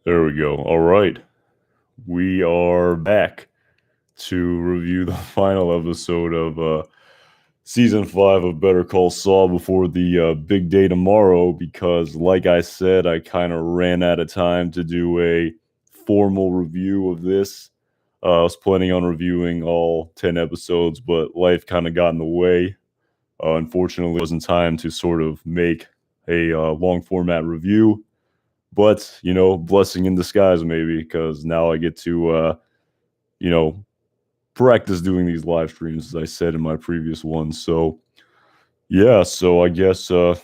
There we go. All right. We are back to review the final episode of season 5 of Better Call Saul before the big day tomorrow because, like I said, I kind of ran out of time to do a formal review of this. I was planning on reviewing all 10 episodes, but life kind of got in the way. Unfortunately, it wasn't time to sort of make a long format review. But, blessing in disguise maybe, because now I get to, you know, practice doing these live streams, as I said in my previous one. So, yeah, so I guess we'll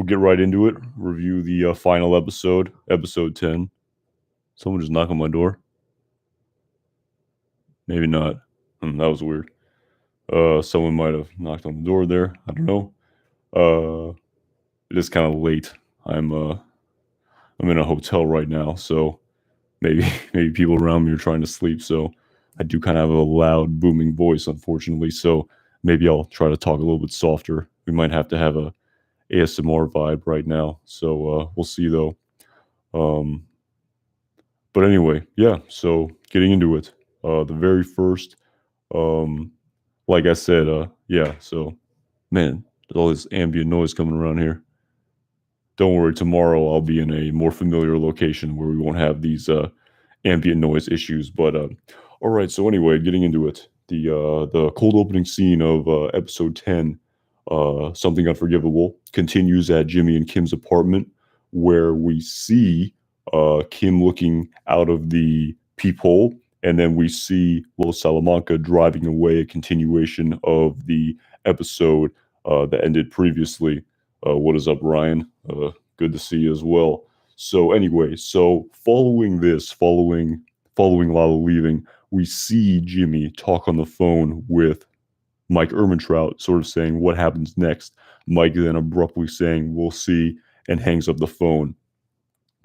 get right into it. Review the final episode, episode 10. Someone just knocked on my door. Maybe not. That was weird. Someone might have knocked on the door there. I don't know. It is kind of late. I'm in a hotel right now, so maybe maybe people around me are trying to sleep. So I do kind of have a loud, booming voice, unfortunately. So maybe I'll try to talk a little bit softer. We might have to have a ASMR vibe right now. So we'll see though. Um, but anyway, yeah. So getting into it, the very first, um, like I said, yeah. So man, there's all this ambient noise coming around here. Don't worry, tomorrow I'll be in a more familiar location where we won't have these ambient noise issues. But all right, so anyway, getting into it, the cold opening scene of episode 10, something unforgivable, continues at Jimmy and Kim's apartment, where we see Kim looking out of the peephole, and then we see Los Salamanca driving away. A continuation of the episode that ended previously. What is up, Ryan? Good to see you as well. So anyway, so following Lalo leaving, we see Jimmy talk on the phone with Mike Ehrmantraut, sort of saying what happens next. Mike then abruptly saying we'll see, and hangs up the phone.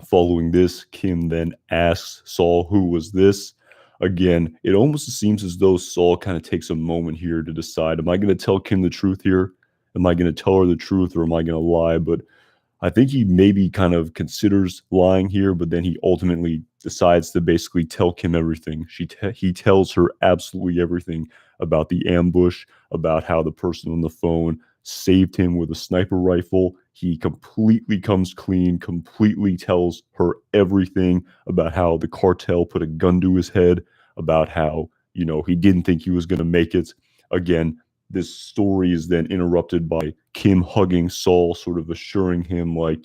Following this, Kim then asks Saul who was this. Again, it almost seems as though Saul kind of takes a moment here to decide, am I going to tell Kim the truth here? Am I going to tell her the truth, or am I going to lie? But I think he maybe kind of considers lying here, but then he ultimately decides to basically tell Kim everything. He tells her absolutely everything about the ambush, about how the person on the phone saved him with a sniper rifle. He completely comes clean, completely tells her everything about how the cartel put a gun to his head, about how, he didn't think he was going to make it. Again, this story is then interrupted by Kim hugging Saul, sort of assuring him, like,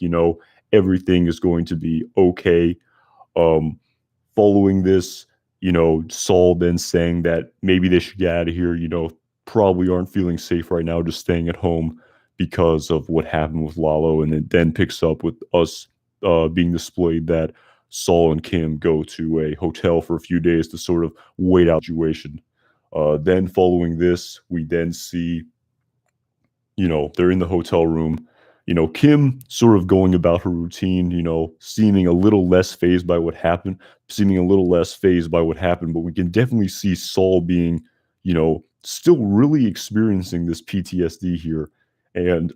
everything is going to be okay. Um, Following this, Saul then saying that maybe they should get out of here, probably aren't feeling safe right now, just staying at home because of what happened with Lalo. And it then picks up with us being displayed that Saul and Kim go to a hotel for a few days to sort of wait out the situation. Then following this, we then see, they're in the hotel room. Kim sort of going about her routine, seeming a little less phased by what happened, but we can definitely see Saul being, still really experiencing this PTSD here. And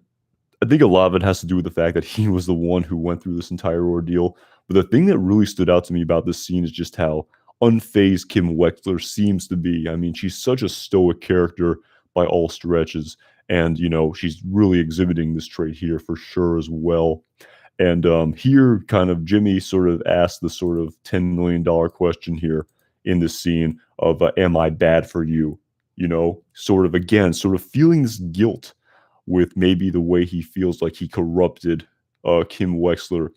I think a lot of it has to do with the fact that he was the one who went through this entire ordeal. But the thing that really stood out to me about this scene is just how unfazed Kim Wexler seems to be. I mean, she's such a stoic character by all stretches. And, she's really exhibiting this trait here for sure as well. And here, kind of, Jimmy sort of asked the sort of $10 million question here in this scene of, am I bad for you? Sort of feeling this guilt with maybe the way he feels like he corrupted Kim Wexler.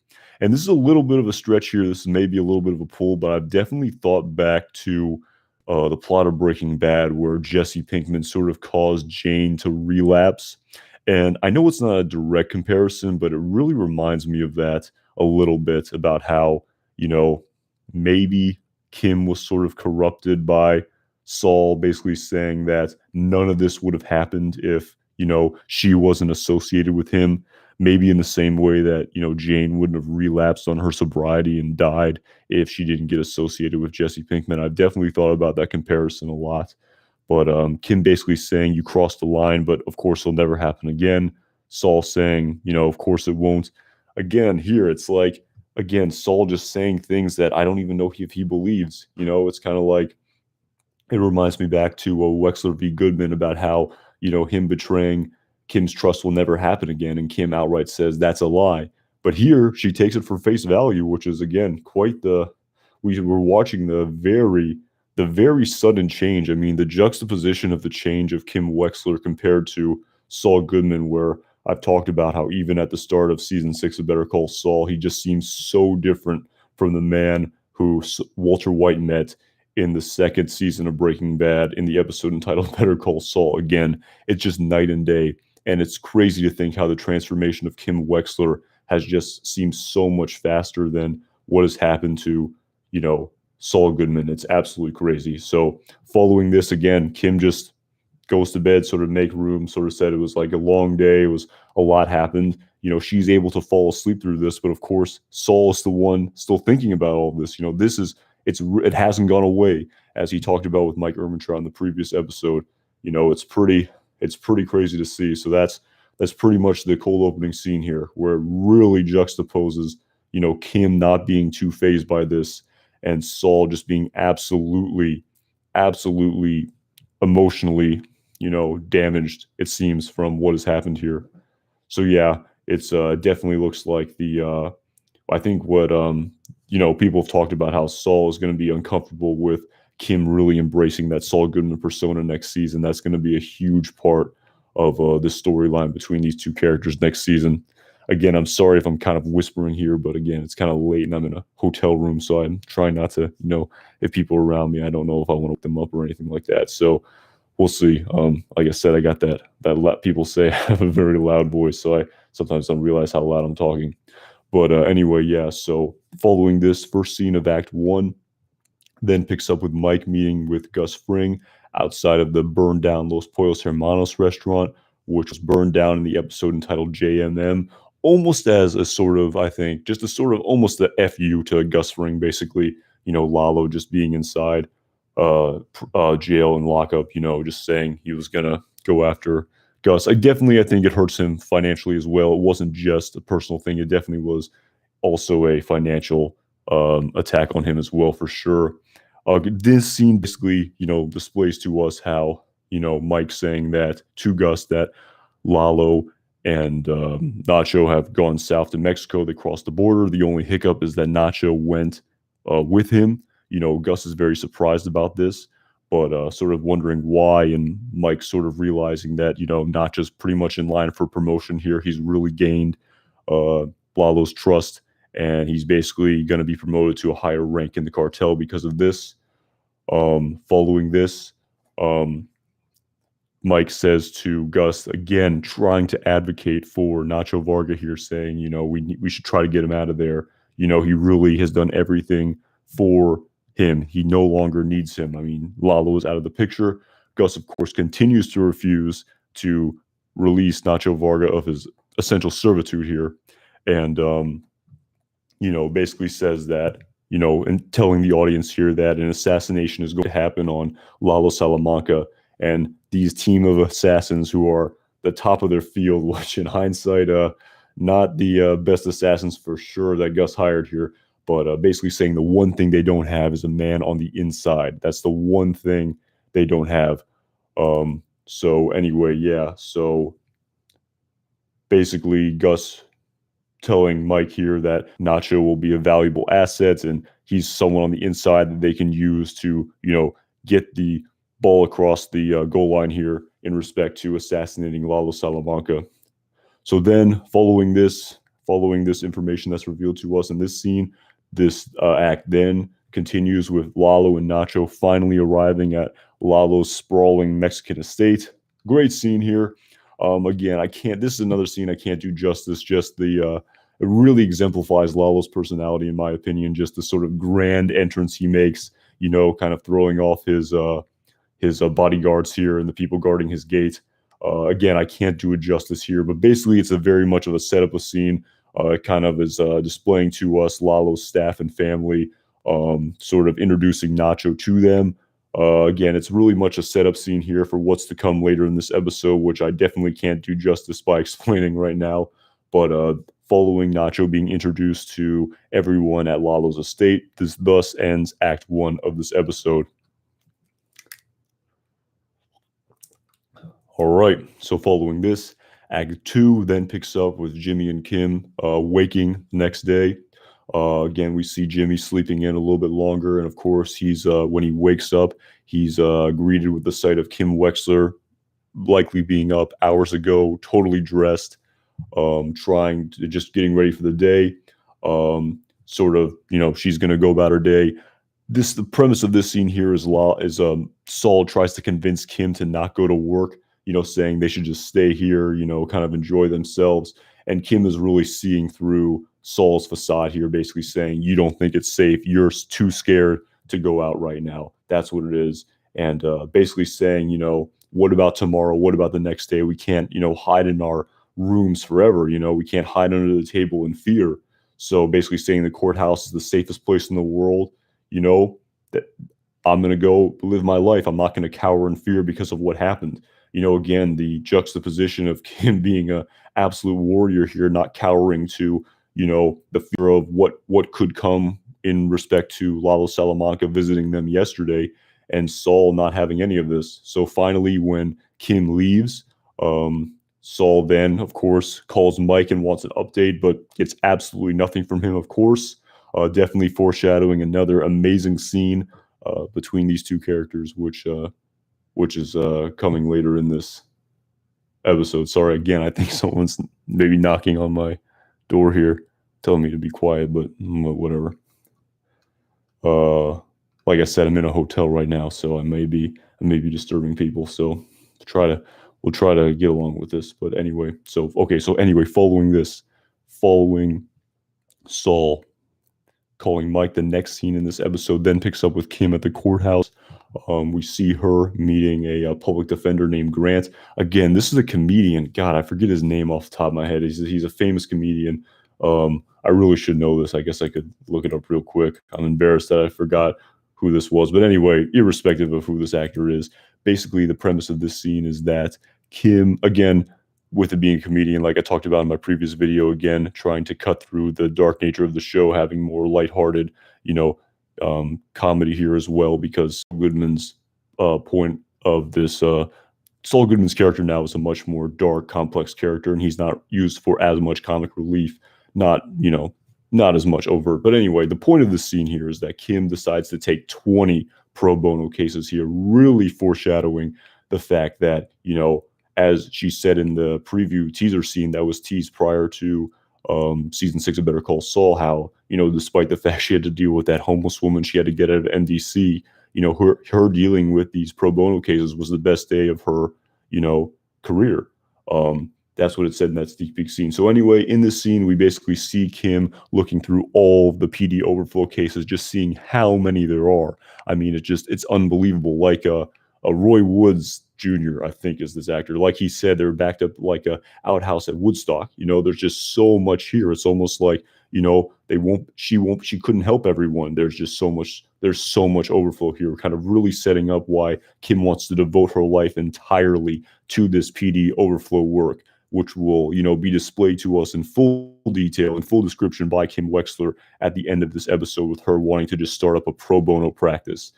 And this is a little bit of a stretch here. This is maybe a little bit of a pull, but I've definitely thought back to the plot of Breaking Bad, where Jesse Pinkman sort of caused Jane to relapse. And I know it's not a direct comparison, but it really reminds me of that a little bit, about how, maybe Kim was sort of corrupted by Saul, basically saying that none of this would have happened if, she wasn't associated with him. Maybe in the same way that, Jane wouldn't have relapsed on her sobriety and died if she didn't get associated with Jesse Pinkman. I've definitely thought about that comparison a lot. But Kim basically saying you crossed the line, but of course it'll never happen again. Saul saying, of course it won't. Again, here it's like, again, Saul just saying things that I don't even know if he believes. It's kind of like it reminds me back to Wexler v. Goodman about how, him betraying Kim's trust will never happen again. And Kim outright says that's a lie. But here she takes it for face value, which is, again, quite we were watching the very sudden change. I mean, the juxtaposition of the change of Kim Wexler compared to Saul Goodman, where I've talked about how even at the start of season 6 of Better Call Saul, he just seems so different from the man who Walter White met in the second season of Breaking Bad in the episode entitled Better Call Saul. Again, it's just night and day. And it's crazy to think how the transformation of Kim Wexler has just seemed so much faster than what has happened to, Saul Goodman. It's absolutely crazy. So following this, again, Kim just goes to bed, sort of make room, sort of said it was like a long day. It was a lot happened. She's able to fall asleep through this, but of course, Saul is the one still thinking about all this. It hasn't gone away, as he talked about with Mike Ehrmantraut in the previous episode. It's pretty crazy to see. So that's pretty much the cold opening scene here, where it really juxtaposes, Kim not being too fazed by this, and Saul just being absolutely, absolutely emotionally, damaged, it seems, from what has happened here. So yeah, it's definitely looks like I think what people have talked about how Saul is going to be uncomfortable with Kim really embracing that Saul Goodman persona next season. That's going to be a huge part of the storyline between these two characters next season. Again, I'm sorry if I'm kind of whispering here, but again, it's kind of late and I'm in a hotel room, so I'm trying not to, if people are around me, I don't know if I want to wake them up or anything like that. So we'll see. Like I said, I got that people say I have a very loud voice, so I sometimes don't realize how loud I'm talking. But anyway, yeah, so following this first scene of Act 1, then picks up with Mike meeting with Gus Fring outside of the burned down Los Pollos Hermanos restaurant, which was burned down in the episode entitled JMM, almost as a sort of, I think, just a sort of almost a FU to Gus Fring, basically, Lalo just being inside jail and lockup, just saying he was going to go after Gus. I think it hurts him financially as well. It wasn't just a personal thing. It definitely was also a financial attack on him as well, for sure. This scene basically, displays to us how, Mike saying that to Gus that Lalo and Nacho have gone south to Mexico. They crossed the border. The only hiccup is that Nacho went with him. Gus is very surprised about this, but sort of wondering why. And Mike sort of realizing that, Nacho's pretty much in line for promotion here. He's really gained Lalo's trust, and he's basically going to be promoted to a higher rank in the cartel because of this. Following this, Mike says to Gus, again, trying to advocate for Nacho Varga here, saying, we should try to get him out of there. He really has done everything for him. He no longer needs him. I mean, Lalo is out of the picture. Gus, of course, continues to refuse to release Nacho Varga of his essential servitude here. And, basically says that, and telling the audience here that an assassination is going to happen on Lalo Salamanca. And these team of assassins who are the top of their field, which in hindsight, not the best assassins for sure that Gus hired here, but basically saying the one thing they don't have is a man on the inside. That's the one thing they don't have. So anyway, yeah. So basically Gus telling Mike here that Nacho will be a valuable asset and he's someone on the inside that they can use to, get the ball across the goal line here in respect to assassinating Lalo Salamanca. So then following this information that's revealed to us in this scene, this act then continues with Lalo and Nacho finally arriving at Lalo's sprawling Mexican estate. Great scene here. Again, this is another scene I can't do justice. Just it really exemplifies Lalo's personality, in my opinion. Just the sort of grand entrance he makes, kind of throwing off his bodyguards here and the people guarding his gate. Again, I can't do it justice here, but basically it's a very much of a setup of scene. It kind of is displaying to us Lalo's staff and family, sort of introducing Nacho to them. Again, it's really much a setup scene here for what's to come later in this episode, which I definitely can't do justice by explaining right now. But following Nacho being introduced to everyone at Lalo's estate. This thus ends Act 1 of this episode. All right, so following this, Act 2 then picks up with Jimmy and Kim waking next day. Again, we see Jimmy sleeping in a little bit longer, and of course, he's when he wakes up, he's greeted with the sight of Kim Wexler, likely being up hours ago, totally dressed, trying to just getting ready for the day. Sort of, she's gonna go about her day. The premise of this scene here is Saul tries to convince Kim to not go to work, saying they should just stay here, kind of enjoy themselves. And Kim is really seeing through Saul's facade here, basically saying, you don't think it's safe. You're too scared to go out right now. That's what it is. And basically saying, what about tomorrow? What about the next day? We can't, hide in our rooms forever. We can't hide under the table in fear. So basically saying the courthouse is the safest place in the world, that I'm going to go live my life. I'm not going to cower in fear because of what happened. Again, the juxtaposition of Kim being a absolute warrior here, not cowering to, the fear of what could come in respect to Lalo Salamanca visiting them yesterday, and Saul not having any of this. So finally, when Kim leaves, Saul then, of course, calls Mike and wants an update, but gets absolutely nothing from him, of course. Definitely foreshadowing another amazing scene between these two characters, which is coming later in this episode. Sorry, again, I think someone's maybe knocking on my door here, telling me to be quiet, but whatever. Like I said, I'm in a hotel right now, so I may be disturbing people. So we'll try to get along with this. But anyway, so anyway, following Saul calling Mike, the next scene in this episode then picks up with Kim at the courthouse. We see her meeting a public defender named Grant. Again, this is a comedian. God, I forget his name off the top of my head. He's a famous comedian. I really should know this. I guess I could look it up real quick. I'm embarrassed that I forgot who this was. But anyway, irrespective of who this actor is, basically the premise of this scene is that Kim, again, with it being a comedian, like I talked about in my previous video, again, trying to cut through the dark nature of the show, having more lighthearted, comedy here as well, because Goodman's point of this, Saul Goodman's character now is a much more dark, complex character, and he's not used for as much comic relief, not as much overt. But anyway, the point of this scene here is that Kim decides to take 20 pro bono cases here, really foreshadowing the fact that, as she said in the preview teaser scene that was teased prior to season 6 of Better Call Saul, how, despite the fact she had to deal with that homeless woman she had to get out of MDC, her dealing with these pro bono cases was the best day of her, career. That's what it said in that sneak peek scene. So anyway, in this scene, we basically see Kim looking through all of the PD overflow cases, just seeing how many there are. I mean, it's unbelievable. Like a Roy Woods Jr., I think, is this actor. Like he said, they're backed up like a outhouse at Woodstock. There's just so much here. It's almost like, she couldn't help everyone. There's so much overflow here, kind of really setting up why Kim wants to devote her life entirely to this PD overflow work, which will, be displayed to us in full detail, in full description by Kim Wexler at the end of this episode, with her wanting to just start up a pro bono practice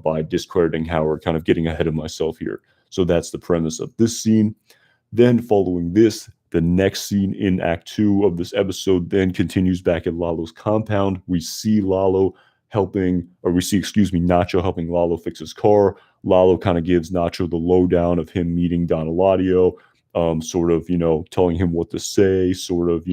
by discrediting Howard, kind of getting ahead of myself here. So that's the premise of this scene. Then following this, the next scene in Act 2 of this episode then continues back at Lalo's compound. We see Nacho helping Lalo fix his car. Lalo kind of gives Nacho the lowdown of him meeting Don Eladio, sort of, telling him what to say, sort of,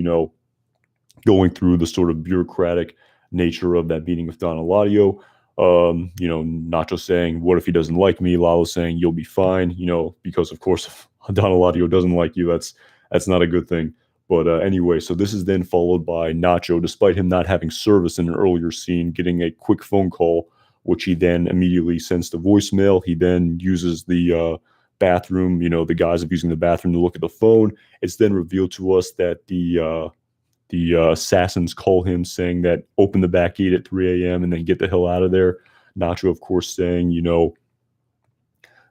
going through the sort of bureaucratic nature of that meeting with Don Eladio. Nacho saying, what if he doesn't like me? Lalo saying, you'll be fine, because of course, if Don Eladio doesn't like you, that's not a good thing. But anyway, so this is then followed by Nacho, despite him not having service in an earlier scene, getting a quick phone call, which he then immediately sends to voicemail. He then uses the bathroom, the guise of using the bathroom to look at the phone. It's then revealed to us that the assassins call him saying that open the back gate at 3 a.m. and then get the hell out of there. Nacho, of course, saying,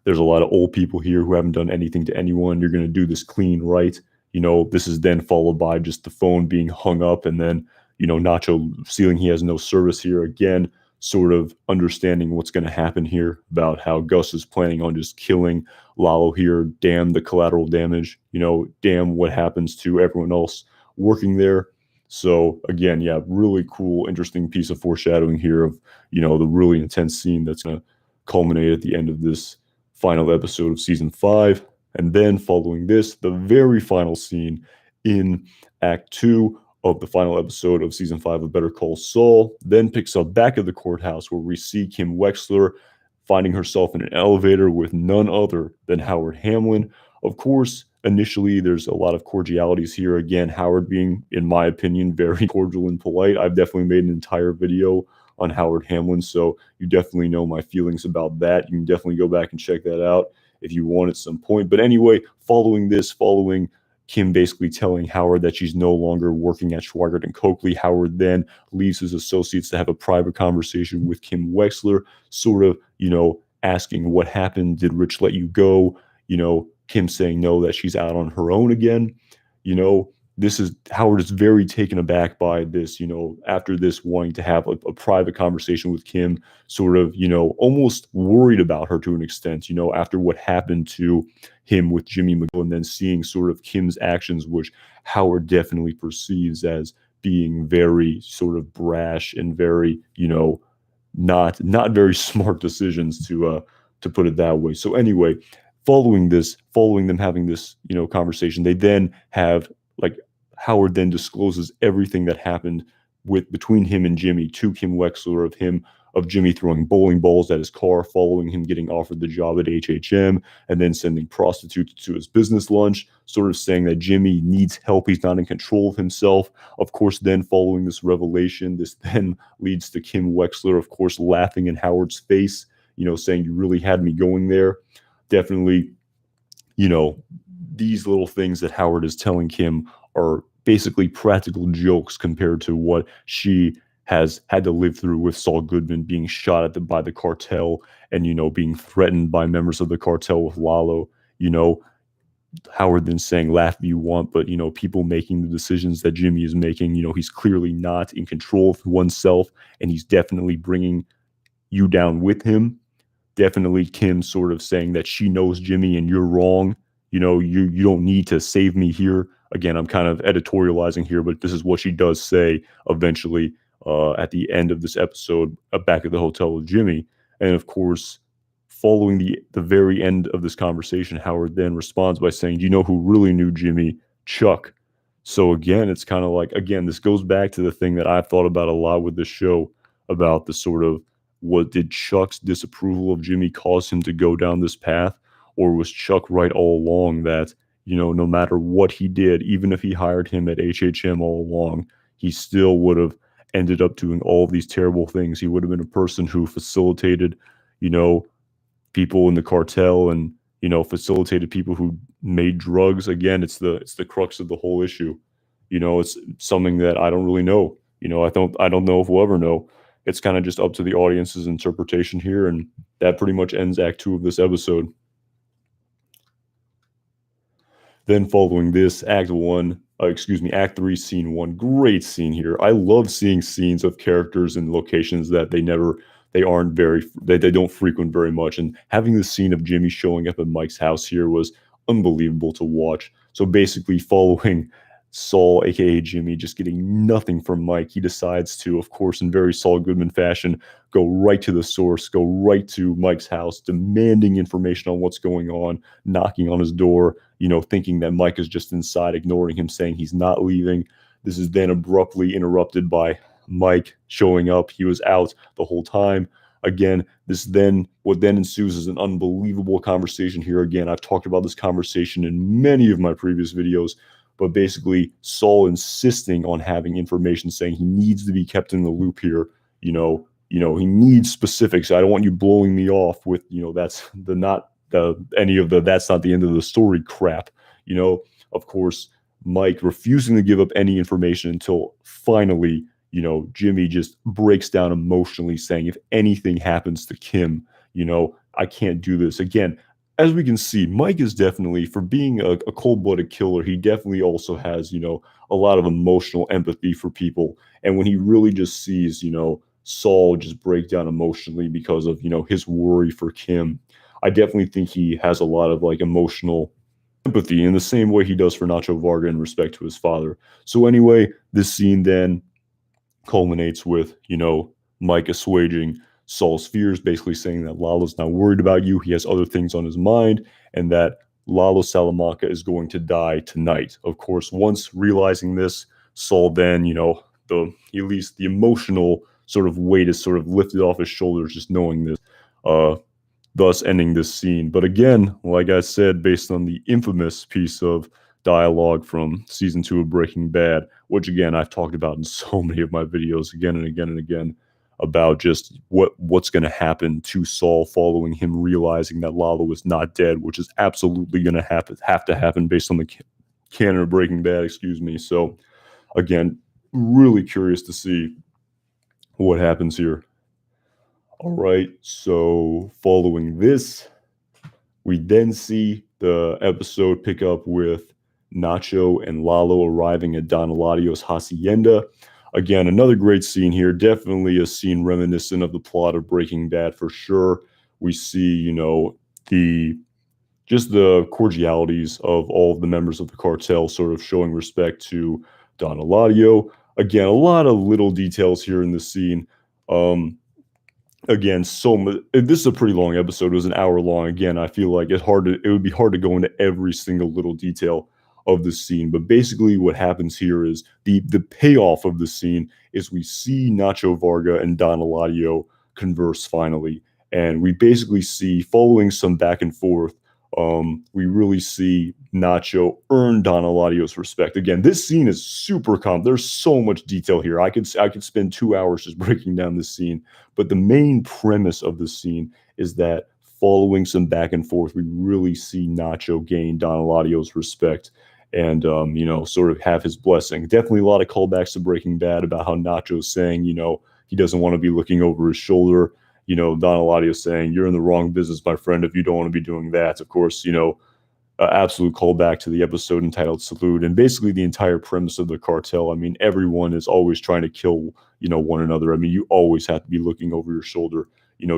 there's a lot of old people here who haven't done anything to anyone. You're going to do this clean, right? This is then followed by just the phone being hung up, and then, Nacho feeling he has no service here again, sort of understanding what's going to happen here about how Gus is planning on just killing Lalo here. Damn the collateral damage, damn what happens to everyone else working there. So again, yeah, really cool, interesting piece of foreshadowing here of, the really intense scene that's going to culminate at the end of this final episode of season 5. And then following this, the very final scene in Act 2 of the final episode of season 5 of Better Call Saul then picks up back at the courthouse, where we see Kim Wexler finding herself in an elevator with none other than Howard Hamlin. Of course, initially there's a lot of cordialities here. Again, Howard being, in my opinion, very cordial and polite. I've definitely made an entire video on Howard Hamlin, so you definitely know my feelings about that. You can definitely go back and check that out if you want at some point. But anyway, following Kim basically telling Howard that she's no longer working at Schweigert and Coakley, Howard then leaves his associates to have a private conversation with Kim Wexler, sort of, asking what happened. Did Rich let you go? Kim saying no, that she's out on her own again. This is Howard is very taken aback by this, after this, wanting to have a private conversation with Kim, sort of, almost worried about her to an extent, after what happened to him with Jimmy McGill, and then seeing sort of Kim's actions, which Howard definitely perceives as being very sort of brash and very, not very smart decisions, to put it that way. So anyway, following them having this, conversation, they then have, like, Howard then discloses everything that happened between him and Jimmy to Kim Wexler, of Jimmy throwing bowling balls at his car, following him getting offered the job at HHM, and then sending prostitutes to his business lunch, sort of saying that Jimmy needs help. He's not in control of himself. Of course, then following this revelation, this then leads to Kim Wexler, of course, laughing in Howard's face, saying, "You really had me going there." Definitely, these little things that Howard is telling Kim are basically practical jokes compared to what she has had to live through with Saul Goodman being shot at by the cartel, and, being threatened by members of the cartel with Lalo. Howard then saying, "Laugh if you want, but, people making the decisions that Jimmy is making, he's clearly not in control of oneself, and he's definitely bringing you down with him." Definitely Kim sort of saying that she knows Jimmy and you're wrong. You don't need to save me here. Again, I'm kind of editorializing here, but this is what she does say eventually, at the end of this episode, back at the hotel with Jimmy. And of course, following the very end of this conversation, Howard then responds by saying, "Do you know who really knew Jimmy? Chuck." So again, it's kind of like, again, this goes back to the thing that I've thought about a lot with this show, about the sort of, what did Chuck's disapproval of Jimmy cause him to go down this path? Or was Chuck right all along, that, no matter what he did, even if he hired him at HHM all along, he still would have ended up doing all of these terrible things. He would have been a person who facilitated, people in the cartel, and, facilitated people who made drugs. Again, it's the crux of the whole issue. It's something that I don't really know. I don't know if we'll ever know. It's kind of just up to the audience's interpretation here, and that pretty much ends Act 2 of this episode. Then following this, Act 3, Scene 1. Great scene here. I love seeing scenes of characters and locations that they don't frequent very much. And having the scene of Jimmy showing up at Mike's house here was unbelievable to watch. So basically, following Saul, aka Jimmy, just getting nothing from Mike, he decides to, of course, in very Saul Goodman fashion, go right to the source, go right to Mike's house, demanding information on what's going on, knocking on his door, thinking that Mike is just inside, ignoring him, saying he's not leaving. This is then abruptly interrupted by Mike showing up. He was out the whole time. Again, what then ensues is an unbelievable conversation here. Again, I've talked about this conversation in many of my previous videos, but basically Saul insisting on having information, saying he needs to be kept in the loop here. He needs specifics. I don't want you blowing me off with, that's not the end of the story crap. Of course, Mike refusing to give up any information until finally, Jimmy just breaks down emotionally, saying, "If anything happens to Kim, I can't do this." Again, as we can see, Mike is definitely, for being a cold-blooded killer, he definitely also has, a lot of emotional empathy for people. And when he really just sees, Saul just break down emotionally because of, his worry for Kim, I definitely think he has a lot of like emotional empathy in the same way he does for Nacho Varga in respect to his father. So anyway, this scene then culminates with, Mike assuaging Saul's fears, basically saying that Lalo's not worried about you. He has other things on his mind, and that Lalo Salamanca is going to die tonight. Of course, once realizing this, Saul then, at least the emotional sort of weight is sort of lifted off his shoulders just knowing this. Uh, Thus ending this scene. But again, like I said, based on the infamous piece of dialogue from season 2 of Breaking Bad, which again I've talked about in so many of my videos again and again and again, about just what's going to happen to Saul following him realizing that Lalo is not dead, which is absolutely going to have to happen based on the canon of Breaking Bad. Excuse me. So again, really curious to see what happens here. All right, so following this, we then see the episode pick up with Nacho and Lalo arriving at Don Eladio's hacienda. Again, another great scene here. Definitely a scene reminiscent of the plot of Breaking Bad for sure. We see, the just the cordialities of all of the members of the cartel sort of showing respect to Don Eladio. Again, a lot of little details here in the scene. Again, so much. This is a pretty long episode. It was an hour long. Again, I feel like it would be hard to go into every single little detail of the scene. But basically, what happens here is the payoff of the scene is we see Nacho Varga and Don Eladio converse finally, and we basically see, following some back and forth, we really see Nacho earn Don Eladio's respect. Again, this scene is super calm. There's so much detail here. I could spend 2 hours just breaking down this scene. But the main premise of the scene is that following some back and forth, we really see Nacho gain Don Eladio's respect and, sort of have his blessing. Definitely a lot of callbacks to Breaking Bad about how Nacho's saying, he doesn't want to be looking over his shoulder. Don Eladio saying, "You're in the wrong business, my friend, if you don't want to be doing that." Of course, absolute callback to the episode entitled Salute, and basically the entire premise of the cartel. I mean, everyone is always trying to kill, one another. I mean, you always have to be looking over your shoulder,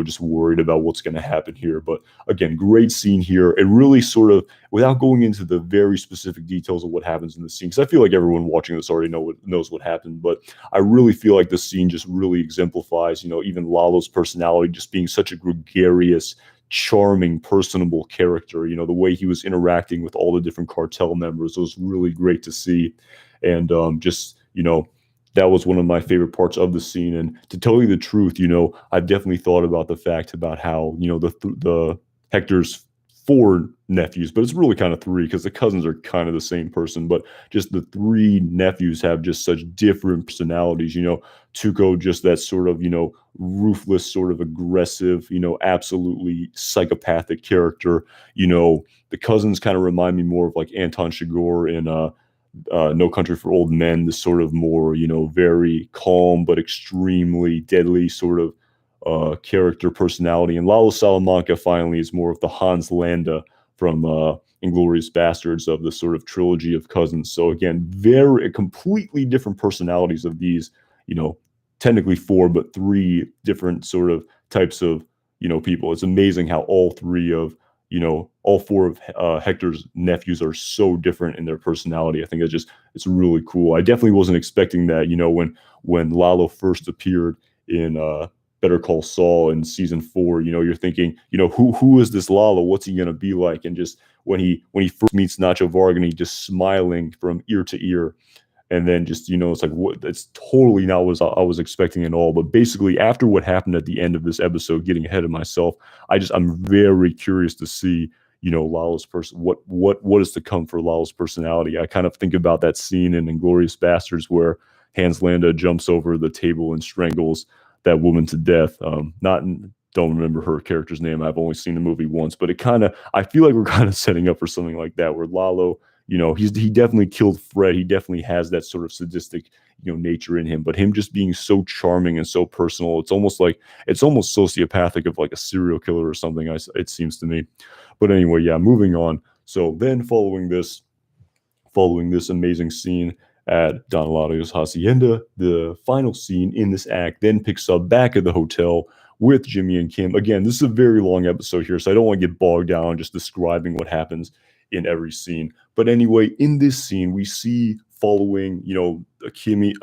just worried about what's going to happen here. But again, great scene here. It really sort of, without going into the very specific details of what happens in the scene, because I feel like everyone watching this already knows what happened, but I really feel like the scene just really exemplifies, even Lalo's personality, just being such a gregarious, charming, personable character. The way he was interacting with all the different cartel members was really great to see. And that was one of my favorite parts of the scene. And to tell you the truth, I've definitely thought about the fact about how, the Hector's 4 nephews, but it's really kind of 3 because the cousins are kind of the same person, but just the 3 nephews have just such different personalities. Tuco, just that sort of, ruthless, sort of aggressive, absolutely psychopathic character. The cousins kind of remind me more of like Anton Chigurh in No Country for Old Men, this sort of more, very calm but extremely deadly sort of character personality. And Lalo Salamanca finally is more of the Hans Landa from Inglourious Bastards of the sort of trilogy of cousins. So again, very completely different personalities of these, technically 4, but 3 different sort of types of, people. It's amazing how all 4 of Hector's nephews are so different in their personality. I think it's really cool. I definitely wasn't expecting that, when Lalo first appeared in Better Call Saul in season 4, you're thinking, who is this Lalo? What's he gonna be like? And just when he first meets Nacho Varga, and he's just smiling from ear to ear, and then just it's like, what? That's totally not what I was expecting at all. But basically, after what happened at the end of this episode, getting ahead of myself, I'm very curious to see Lalo's person, what is to come for Lalo's personality. I kind of think about that scene in Inglourious Bastards where Hans Landa jumps over the table and strangles that woman to death. Don't remember her character's name. I've only seen the movie once, but I feel like we're kind of setting up for something like that, where Lalo, he definitely killed Fred. He definitely has that sort of sadistic, nature in him, but him just being so charming and so personal, it's almost sociopathic of like a serial killer or something. It seems to me. But anyway, yeah, moving on. So then following this amazing scene at Don Eladio's hacienda, the final scene in this act then picks up back at the hotel with Jimmy and Kim. Again, this is a very long episode here, so I don't want to get bogged down just describing what happens in every scene. But anyway, in this scene, we see following, Jimmy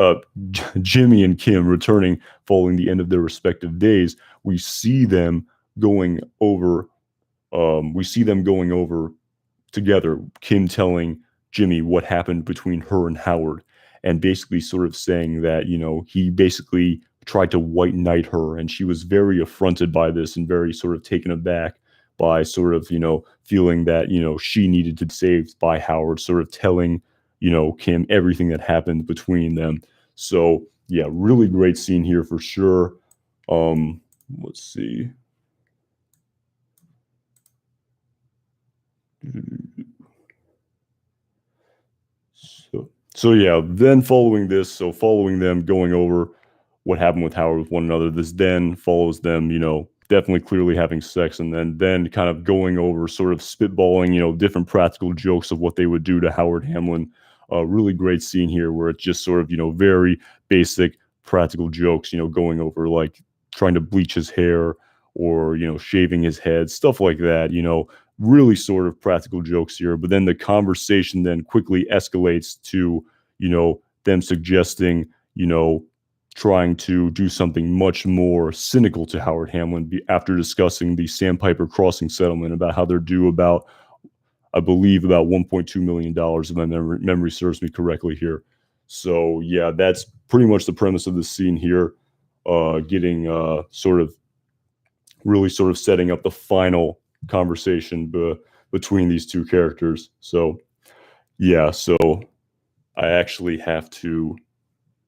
and Kim returning following the end of their respective days. We see them going over. We see them going over together. Kim telling Jimmy what happened between her and Howard, and basically sort of saying that, he basically tried to white knight her, and she was very affronted by this and very sort of taken aback by sort of, feeling that, she needed to be saved by Howard, sort of telling, Kim everything that happened between them. So, yeah, really great scene here for sure. Let's see. So yeah, then following them going over what happened with Howard with one another, this then follows them, definitely clearly having sex, and then kind of going over, sort of spitballing, different practical jokes of what they would do to Howard Hamlin. A really great scene here where it's just sort of, very basic practical jokes, going over like trying to bleach his hair or, shaving his head, stuff like that, really sort of practical jokes here. But then the conversation then quickly escalates to, them suggesting, trying to do something much more cynical to Howard Hamlin after discussing the Sandpiper Crossing settlement, about how they're due about, I believe, about $1.2 million, if my memory serves me correctly here. So yeah, that's pretty much the premise of the scene here. Getting sort of really sort of setting up the final conversation between these two characters. So yeah, so I actually have to.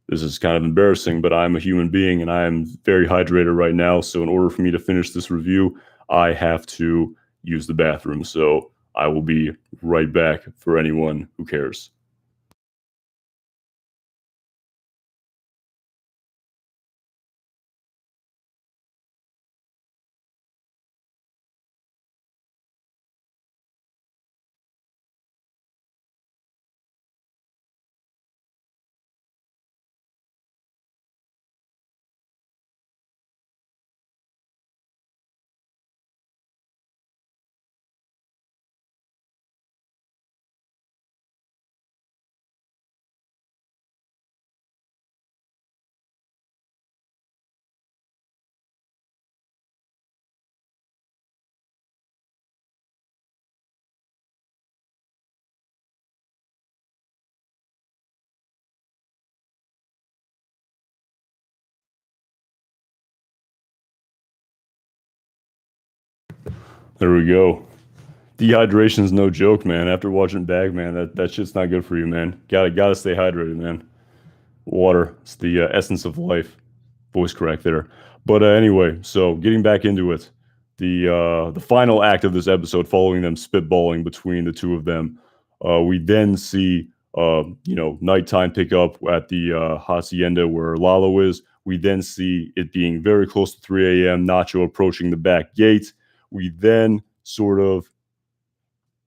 This is kind of embarrassing, but I'm a human being and I am very hydrated right now. So in order for me to finish this review, I have to use the bathroom. So I will be right back for anyone who cares. There we go. Dehydration is no joke, man. After watching Bagman, that shit's not good for you, man. Gotta stay hydrated, man. Water, it's the essence of life. Voice crack there. But anyway, so getting back into it, the final act of this episode, following them spitballing between the two of them, we then see nighttime pick up at the hacienda where Lalo is. We then see it being very close to 3 a.m. Nacho approaching the back gate. We then sort of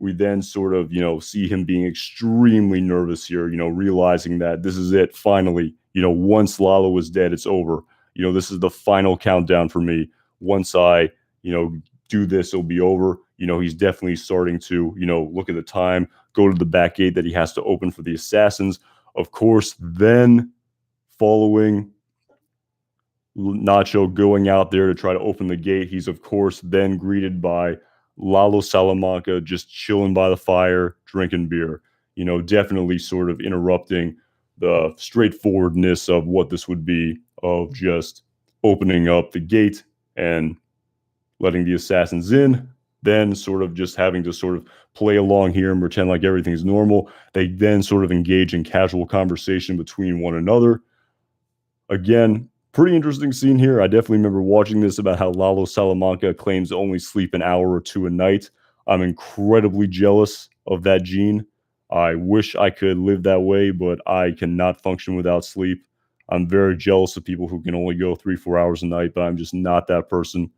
see him being extremely nervous here, realizing that this is it finally. Once Lalo is dead, it's over. This is the final countdown for me. Once I, do this, it'll be over. He's definitely starting to, look at the time, go to the back gate that he has to open for the assassins. Of course, then following Nacho going out there to try to open the gate, he's of course then greeted by Lalo Salamanca just chilling by the fire, drinking beer. Definitely sort of interrupting the straightforwardness of what this would be, of just opening up the gate and letting the assassins in, then sort of just having to sort of play along here and pretend like everything's normal. They then sort of engage in casual conversation between one another. Again, pretty interesting scene here. I definitely remember watching this about how Lalo Salamanca claims to only sleep an hour or two a night. I'm incredibly jealous of that gene. I wish I could live that way, but I cannot function without sleep. I'm very jealous of people who can only go 3-4 hours a night, but I'm just not that person.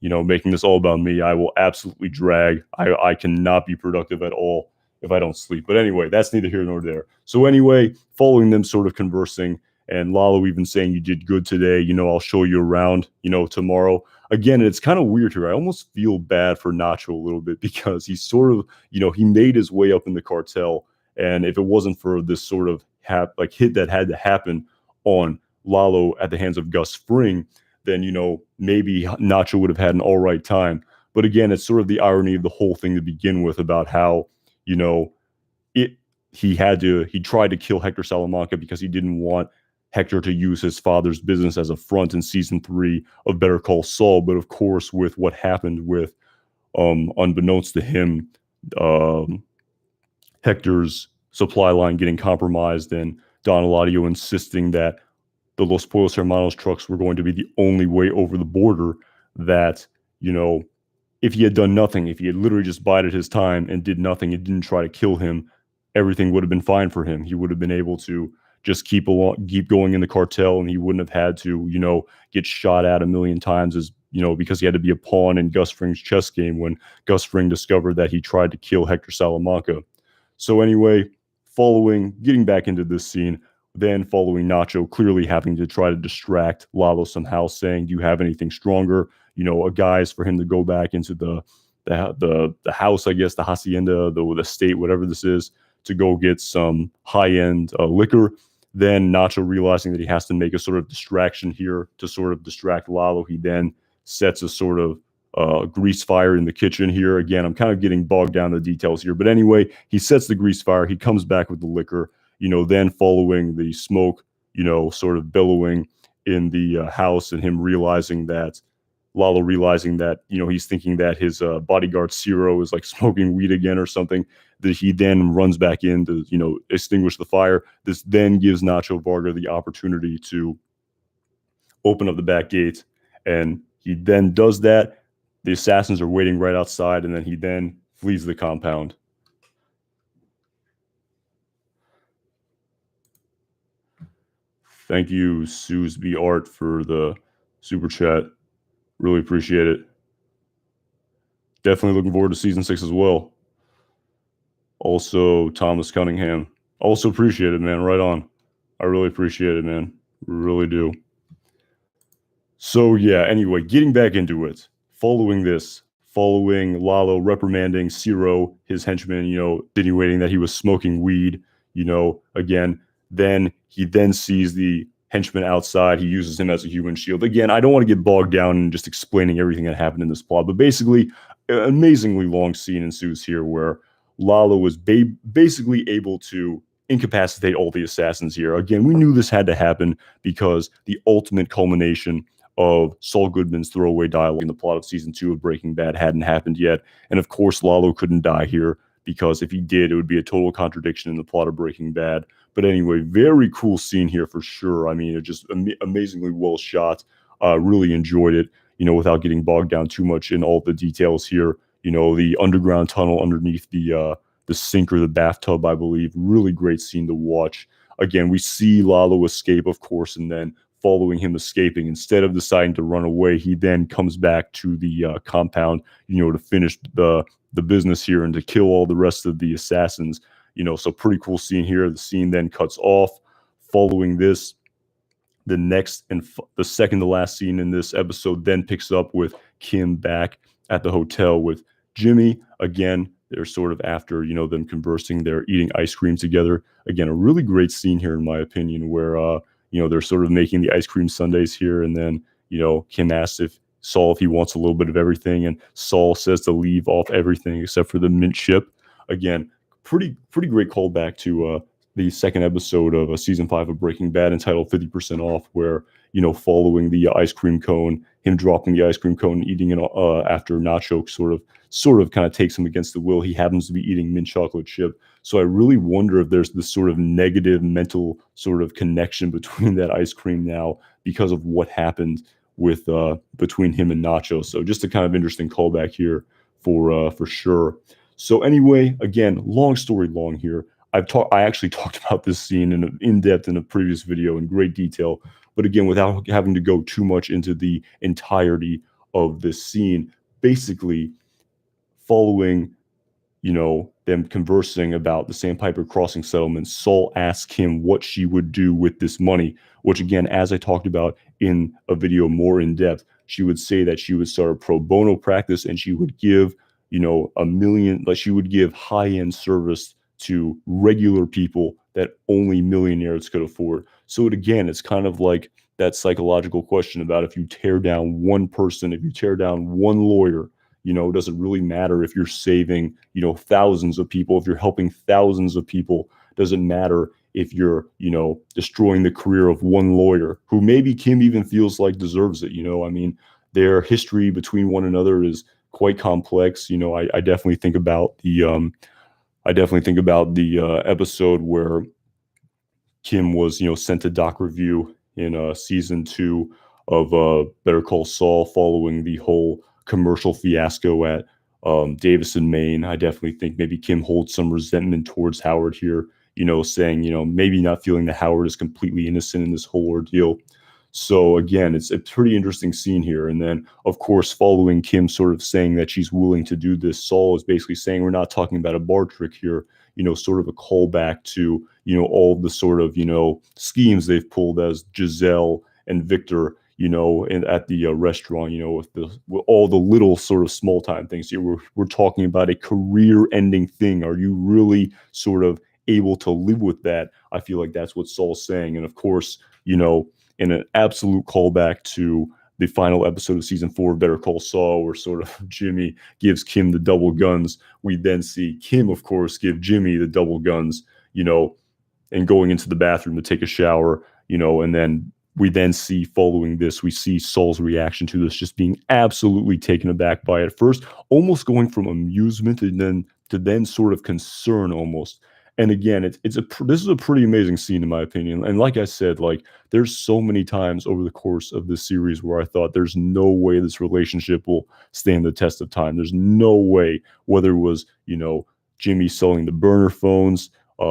making this all about me. I will absolutely drag. I cannot be productive at all if I don't sleep. But anyway, that's neither here nor there. So anyway, following them sort of conversing, and Lalo even saying, you did good today, I'll show you around, tomorrow. Again, it's kind of weird here. I almost feel bad for Nacho a little bit because he's sort of, he made his way up in the cartel. And if it wasn't for this sort of hit that had to happen on Lalo at the hands of Gus Fring, then, maybe Nacho would have had an all right time. But again, it's sort of the irony of the whole thing to begin with about how, he tried to kill Hector Salamanca because he didn't want Hector to use his father's business as a front in season 3 of Better Call Saul. But of course, with what happened with, unbeknownst to him, Hector's supply line getting compromised and Don Eladio insisting that the Los Pollos Hermanos trucks were going to be the only way over the border, that, if he had done nothing, if he had literally just bided his time and did nothing and didn't try to kill him, everything would have been fine for him. He would have been able to just keep going in the cartel, and he wouldn't have had to, get shot at a million times because he had to be a pawn in Gus Fring's chess game when Gus Fring discovered that he tried to kill Hector Salamanca. So anyway, getting back into this scene, then following Nacho clearly having to try to distract Lalo somehow, saying, do you have anything stronger? A guise for him to go back into the house, I guess, the hacienda, the estate, whatever this is, to go get some high-end liquor. Then Nacho, realizing that he has to make a sort of distraction here to sort of distract Lalo, he then sets a sort of grease fire in the kitchen here. Again, I'm kind of getting bogged down in the details here. But anyway, he sets the grease fire. He comes back with the liquor, then following the smoke, sort of billowing in the house, and him Lalo realizing that, he's thinking that his bodyguard Ciro is like smoking weed again or something, that he then runs back in to, extinguish the fire. This then gives Nacho Varga the opportunity to open up the back gate, and he then does that. The assassins are waiting right outside, and then he then flees the compound. Thank you, Suesby Art, for the super chat. Really appreciate it. Definitely looking forward to season 6 as well. Also, Thomas Cunningham. Also appreciate it, man. Right on. I really appreciate it, man. Really do. So yeah, anyway, getting back into it. Following Lalo reprimanding Ciro, his henchman, insinuating that he was smoking weed, again, then he then sees the henchman outside. He uses him as a human shield. Again, I don't want to get bogged down in just explaining everything that happened in this plot, but basically, an amazingly long scene ensues here where Lalo was basically able to incapacitate all the assassins here. Again, we knew this had to happen because the ultimate culmination of Saul Goodman's throwaway dialogue in the plot of season 2 of Breaking Bad hadn't happened yet. And of course, Lalo couldn't die here, because if he did, it would be a total contradiction in the plot of Breaking Bad. But anyway, very cool scene here for sure. I mean, it just amazingly well shot. Really enjoyed it, without getting bogged down too much in all the details here. The underground tunnel underneath the sink or the bathtub, I believe. Really great scene to watch. Again, we see Lalo escape, of course, and then following him escaping, instead of deciding to run away, he then comes back to the compound, to finish the business here and to kill all the rest of the assassins. So pretty cool scene here. The scene then cuts off. Following this, the next and the second to last scene in this episode then picks up with Kim back at the hotel with Jimmy. Again, they're sort of after, them conversing, they're eating ice cream together. Again, a really great scene here, in my opinion, where, they're sort of making the ice cream sundaes here. And then, Kim asks Saul if he wants a little bit of everything, and Saul says to leave off everything except for the mint chip. Again, pretty great callback to the second episode of season 5 of Breaking Bad, entitled 50% Off, where, following the ice cream cone, him dropping the ice cream cone and eating it after Nacho sort of kind of takes him against the will. He happens to be eating mint chocolate chip. So I really wonder if there's this sort of negative mental sort of connection between that ice cream now because of what happened with between him and Nacho. So just a kind of interesting callback here for sure. So anyway, again, long story long here. I actually talked about this scene in depth in a previous video in great detail, but again, without having to go too much into the entirety of this scene, basically following, them conversing about the Sandpiper Crossing settlement. Saul asked him what she would do with this money, which again, as I talked about in a video more in depth, she would say that she would start a pro bono practice and she would give, a million, like she would give high-end service to regular people that only millionaires could afford. So again, it's kind of like that psychological question about if you tear down one person, if you tear down one lawyer, does it really matter if you're saving, thousands of people, if you're helping thousands of people? Doesn't matter if you're, destroying the career of one lawyer who maybe Kim even feels like deserves it. I mean, their history between one another is quite complex. I definitely think about the episode where Kim was, sent to doc review in season 2 of Better Call Saul following the whole commercial fiasco at Davison, Maine. I definitely think maybe Kim holds some resentment towards Howard here, saying, maybe not feeling that Howard is completely innocent in this whole ordeal. So again, it's a pretty interesting scene here. And then, of course, following Kim sort of saying that she's willing to do this, Saul is basically saying we're not talking about a bar trick here, sort of a callback to, all the sort of, schemes they've pulled as Giselle and Victor, at the restaurant, with all the little sort of small time things here. We're talking about a career ending thing. Are you really sort of able to live with that? I feel like that's what Saul's saying. And of course, in an absolute callback to the final episode of season 4 of Better Call Saul, where sort of Jimmy gives Kim the double guns. We then see Kim, of course, give Jimmy the double guns, and going into the bathroom to take a shower, and then we then see following this, we see Saul's reaction to this just being absolutely taken aback by it. First, almost going from amusement and then sort of concern almost. And again, this is a pretty amazing scene in my opinion. And like I said, like there's so many times over the course of this series where I thought there's no way this relationship will stand the test of time. There's no way, whether it was, Jimmy selling the burner phones,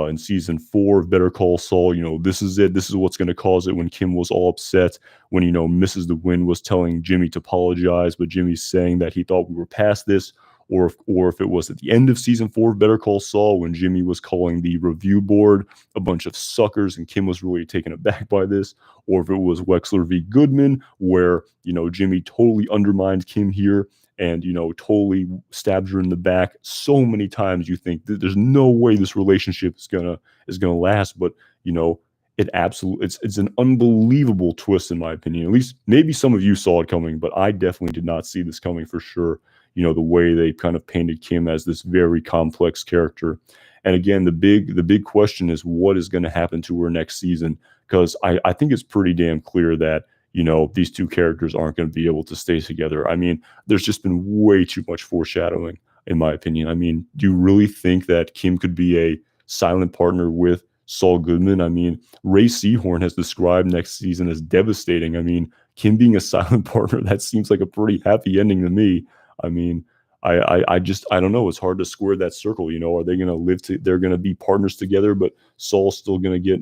in season 4 of Better Call Saul, this is it. This is what's going to cause it. When Kim was all upset, when, Mrs. DeWin was telling Jimmy to apologize, but Jimmy's saying that he thought we were past this. Or if it was at the end of season 4 of Better Call Saul, when Jimmy was calling the review board a bunch of suckers and Kim was really taken aback by this. Or if it was Wexler v. Goodman, where, Jimmy totally undermined Kim here and totally stabs her in the back so many times. You think there's no way this relationship is gonna last, but it's an unbelievable twist in my opinion. At least maybe some of you saw it coming, but I definitely did not see this coming for sure. The way they kind of painted Kim as this very complex character. And again, the big question is what is going to happen to her next season, because I think it's pretty damn clear that these two characters aren't going to be able to stay together. I mean, there's just been way too much foreshadowing, in my opinion. I mean, do you really think that Kim could be a silent partner with Saul Goodman? I mean, Ray Seahorn has described next season as devastating. I mean, Kim being a silent partner, that seems like a pretty happy ending to me. I mean, I don't know. It's hard to square that circle. Are they going to they're going to be partners together, but Saul's still going to get,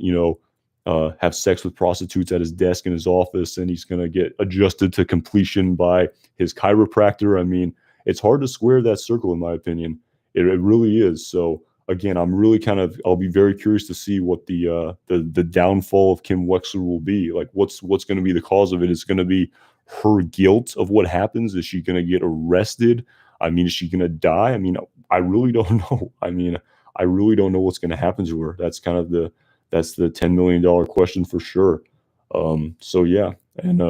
have sex with prostitutes at his desk in his office, and he's going to get adjusted to completion by his chiropractor. I mean, it's hard to square that circle, in my opinion. It really is. So again, I'll be very curious to see what the downfall of Kim Wexler will be. Like, what's going to be the cause of it? It's going to be her guilt of what happens. Is she going to get arrested? I mean, is she going to die? I mean, I really don't know. I mean, I really don't know what's going to happen to her. That's kind of the $10 million question for sure. So yeah. And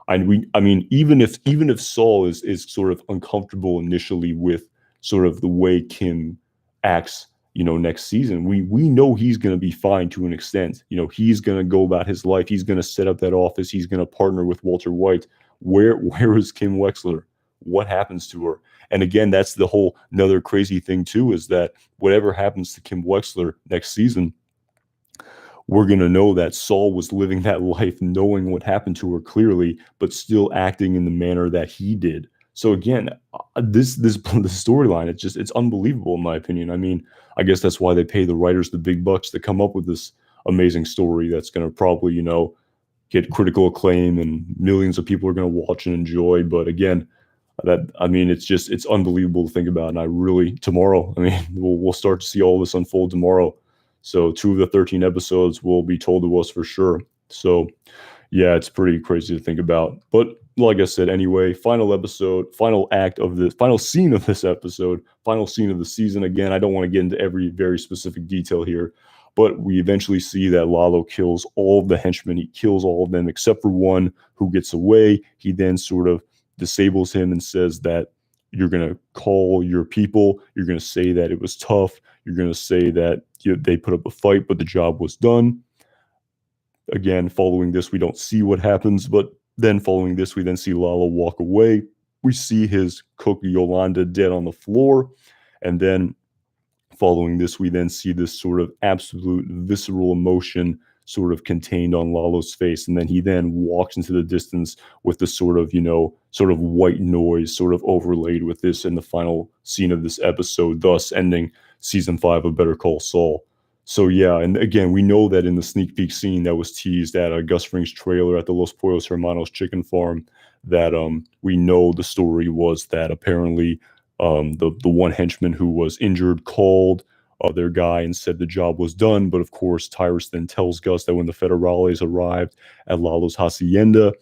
I mean, even if Saul is sort of uncomfortable initially with sort of the way Kim acts, next season, we know he's going to be fine to an extent. He's going to go about his life. He's going to set up that office. He's going to partner with Walter White. Where is Kim Wexler? What happens to her? And again, that's the whole another crazy thing too, is that whatever happens to Kim Wexler next season, we're going to know that Saul was living that life knowing what happened to her clearly, but still acting in the manner that he did. So again, this storyline, it's unbelievable in my opinion. I mean, I guess that's why they pay the writers the big bucks to come up with this amazing story that's going to probably, get critical acclaim and millions of people are going to watch and enjoy. But again, That I mean, it's unbelievable to think about. And I really tomorrow, I mean, we'll start to see all this unfold tomorrow. So 2 of the 13 episodes will be told to us for sure. So yeah, it's pretty crazy to think about. But like I said, anyway, final episode, final act of the final scene of this episode, final scene of the season. Again, I don't want to get into every very specific detail here, but we eventually see that Lalo kills all of the henchmen. He kills all of them except for one who gets away. He then sort of disables him and says that you're going to call your people. You're going to say that it was tough. You're going to say that they put up a fight, but the job was done. Again, following this, we don't see what happens, but then following this, we then see Lalo walk away. We see his cook Yolanda dead on the floor. And then following this, we then see this sort of absolute visceral emotion sort of contained on Lalo's face. And then he then walks into the distance with this sort of, sort of white noise sort of overlaid with this in the final scene of this episode, thus ending season 5 of Better Call Saul. So yeah, and again, we know that in the sneak peek scene that was teased at Gus Fring's trailer at the Los Pollos Hermanos chicken farm, that we know the story was that apparently the one henchman who was injured called their guy and said the job was done. But of course, Tyrus then tells Gus that when the Federales arrived at Lalo's hacienda,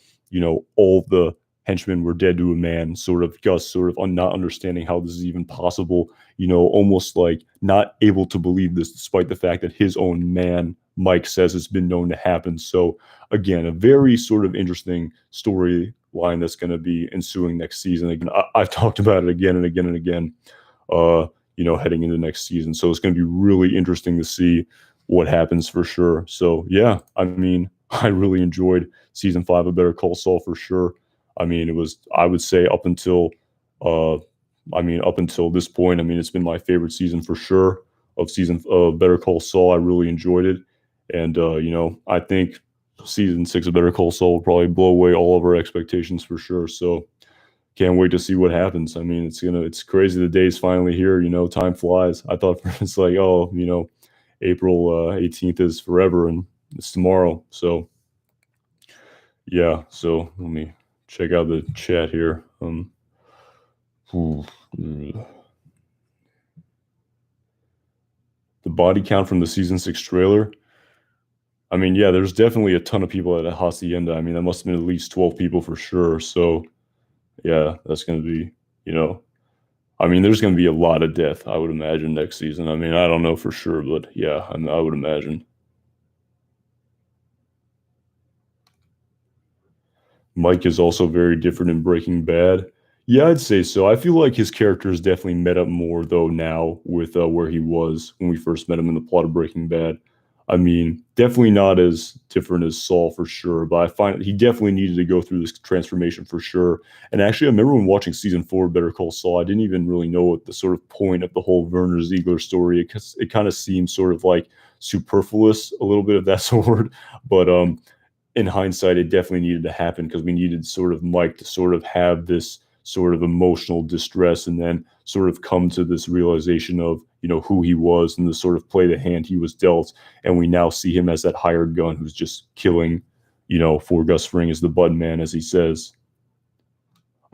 all the henchmen were dead to a man. Sort of Gus sort of not understanding how this is even possible, almost like not able to believe this despite the fact that his own man, Mike, says it's been known to happen. So again, a very sort of interesting storyline that's going to be ensuing next season. Again, I've talked about it again and again and again, heading into next season. So it's going to be really interesting to see what happens for sure. So yeah, I mean, I really enjoyed season 5 of Better Call Saul for sure. I mean, it was, I would say up until this point, I mean, it's been my favorite season for sure of season of Better Call Saul. I really enjoyed it. And, I think season 6 of Better Call Saul will probably blow away all of our expectations for sure. So can't wait to see what happens. I mean, it's crazy. The day's finally here, time flies. I thought it's like, oh, April 18th is forever and it's tomorrow. So yeah, so let me check out the chat here. The body count from the season 6 trailer. I mean, yeah, there's definitely a ton of people at a hacienda. I mean, that must have been at least 12 people for sure. So yeah, that's going to be, I mean, there's going to be a lot of death, I would imagine, next season. I mean, I don't know for sure, but yeah, I would imagine. Mike is also very different in Breaking Bad. Yeah, I'd say so. I feel like his character has definitely met up more, though, now with where he was when we first met him in the plot of Breaking Bad. I mean, definitely not as different as Saul for sure, but I find he definitely needed to go through this transformation for sure. And actually, I remember when watching season 4 of Better Call Saul, I didn't even really know what the sort of point of the whole Werner Ziegler story. It kind of seemed sort of like superfluous, a little bit of that sort. But in hindsight, it definitely needed to happen because we needed sort of Mike to sort of have this sort of emotional distress and then sort of come to this realization of, who he was and to sort of play the hand he was dealt. And we now see him as that hired gun who's just killing, for Gus Fring as the bud man, as he says.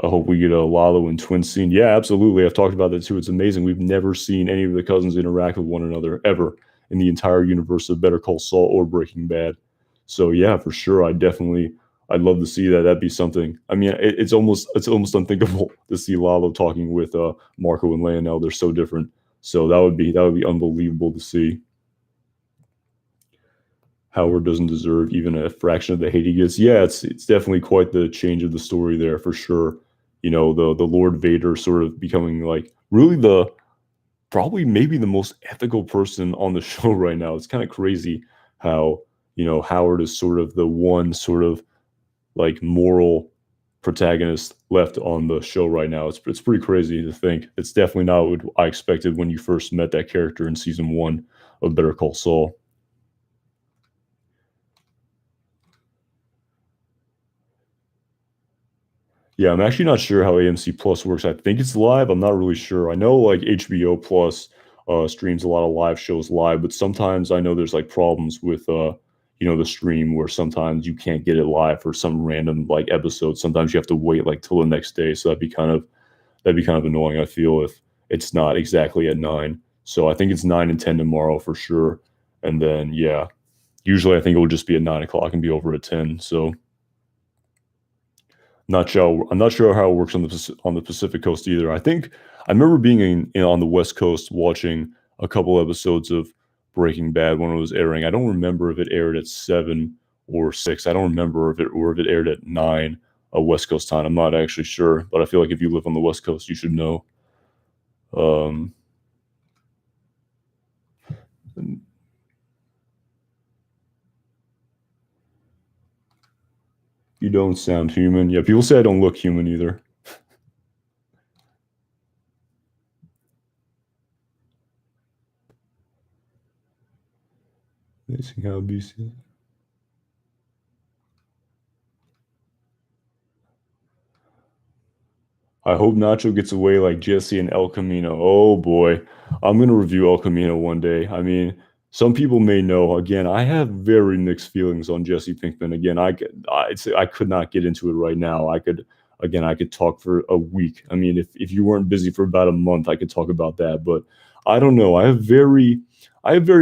I hope we get a Lalo and twin scene. Yeah, absolutely. I've talked about that too. It's amazing. We've never seen any of the cousins interact with one another ever in the entire universe of Better Call Saul or Breaking Bad. So yeah, for sure. I'd love to see that. That'd be something. I mean, it's almost unthinkable to see Lalo talking with Marco and Leonel. They're so different. So that would be unbelievable to see. Howard doesn't deserve even a fraction of the hate he gets. Yeah, it's definitely quite the change of the story there for sure. The Lord Vader sort of becoming like really probably maybe the most ethical person on the show right now. It's kind of crazy how, Howard is sort of the one sort of like moral protagonist left on the show right now. It's pretty crazy to think. It's definitely not what I expected when you first met that character in season 1 of Better Call Saul. Yeah, I'm actually not sure how AMC Plus works. I think it's live. I'm not really sure. I know like HBO Plus streams a lot of live shows live, but sometimes I know there's like problems with the stream where sometimes you can't get it live for some random like episode. Sometimes you have to wait like till the next day. So that'd be kind of annoying, I feel, if it's not exactly at 9. So I think it's 9 and 10 tomorrow for sure. And then yeah, usually I think it will just be at 9 o'clock and be over at 10. So I'm not sure how it works on the Pacific Coast either. I remember being on the West Coast watching a couple episodes of Breaking Bad when it was airing. I don't remember if it aired at 7 or 6. I don't remember if it aired at 9 West Coast time. I'm not actually sure, but I feel like if you live on the West Coast, you should know. Um, you don't sound human. Yeah, people say I don't look human either. Amazing how BC. I hope Nacho gets away like Jesse and El Camino. Oh boy, I'm gonna review El Camino one day. I mean, some people may know. Again, I have very mixed feelings on Jesse Pinkman. Again, I could not get into it right now. I could talk for a week. I mean, if you weren't busy for about a month, I could talk about that. But I don't know. I have very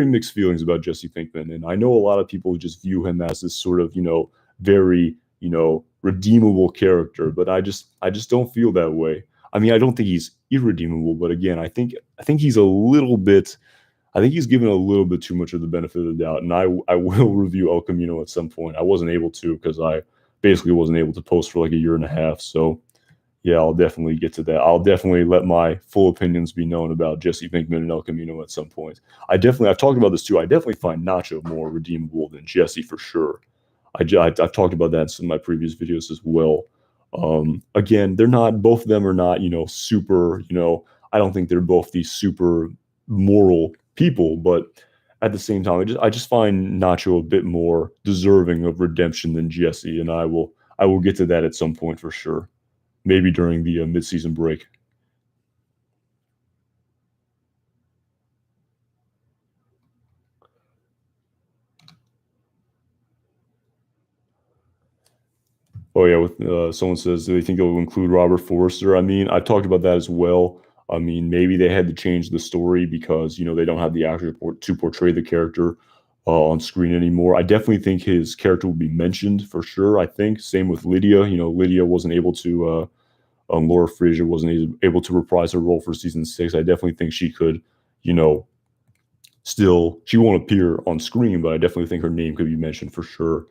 mixed feelings about Jesse Pinkman, and I know a lot of people just view him as this sort of very redeemable character, but I just don't feel that way. I mean, I don't think he's irredeemable, but again, I think he's a little bit. I think he's given a little bit too much of the benefit of the doubt, and I will review El Camino at some point. I wasn't able to because I basically wasn't able to post for like a year and a half. So yeah, I'll definitely get to that. I'll definitely let my full opinions be known about Jesse Pinkman and El Camino at some point. I've talked about this too. I definitely find Nacho more redeemable than Jesse for sure. I've talked about that in some of my previous videos as well. Again, they're not, both of them are not, super, I don't think they're both these super moral people, but at the same time, I just find Nacho a bit more deserving of redemption than Jesse, and I will get to that at some point for sure. Maybe during the mid-season break. Oh yeah, with someone says they think it will include Robert Forster. I mean, I've talked about that as well. I mean, maybe they had to change the story because they don't have the actor to portray the character on screen anymore. I definitely think his character will be mentioned for sure. I think same with Lydia. Lydia wasn't able to. Laura Frazier wasn't able to reprise her role for season 6. I definitely think she could. You know, Still, she won't appear on screen, but I definitely think her name could be mentioned for sure.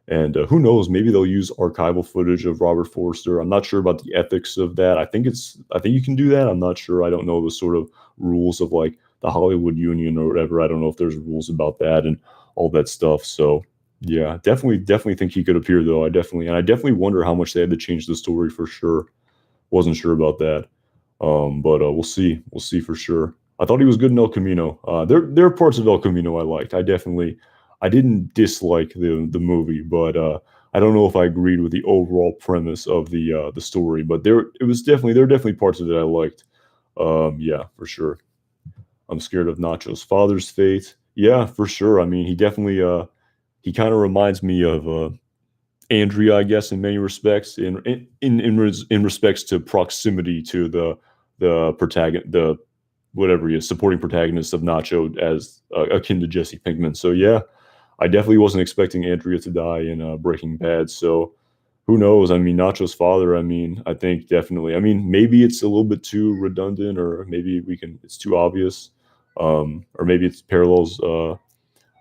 And who knows? Maybe they'll use archival footage of Robert Forster. I'm not sure about the ethics of that. I think you can do that. I'm not sure. I don't know the sort of rules of like the Hollywood Union or whatever. I don't know if there's rules about that and all that stuff. So yeah, definitely think he could appear though. I definitely wonder how much they had to change the story for sure. Wasn't sure about that. But we'll see. We'll see for sure. I thought he was good in El Camino. There are parts of El Camino I liked. I didn't dislike the movie, but I don't know if I agreed with the overall premise of the story. But there are definitely parts of it I liked. Yeah, for sure. I'm scared of Nacho's father's fate. Yeah, for sure. I mean, he kind of reminds me of Andrea, I guess, in many respects, in respects to proximity to the protagonist, the whatever he is, supporting protagonist of Nacho, as akin to Jesse Pinkman. So yeah, I definitely wasn't expecting Andrea to die in Breaking Bad. So who knows? I mean, Nacho's father. I mean, I think definitely. I mean, maybe it's a little bit too redundant, or maybe it's too obvious, or maybe it's parallels.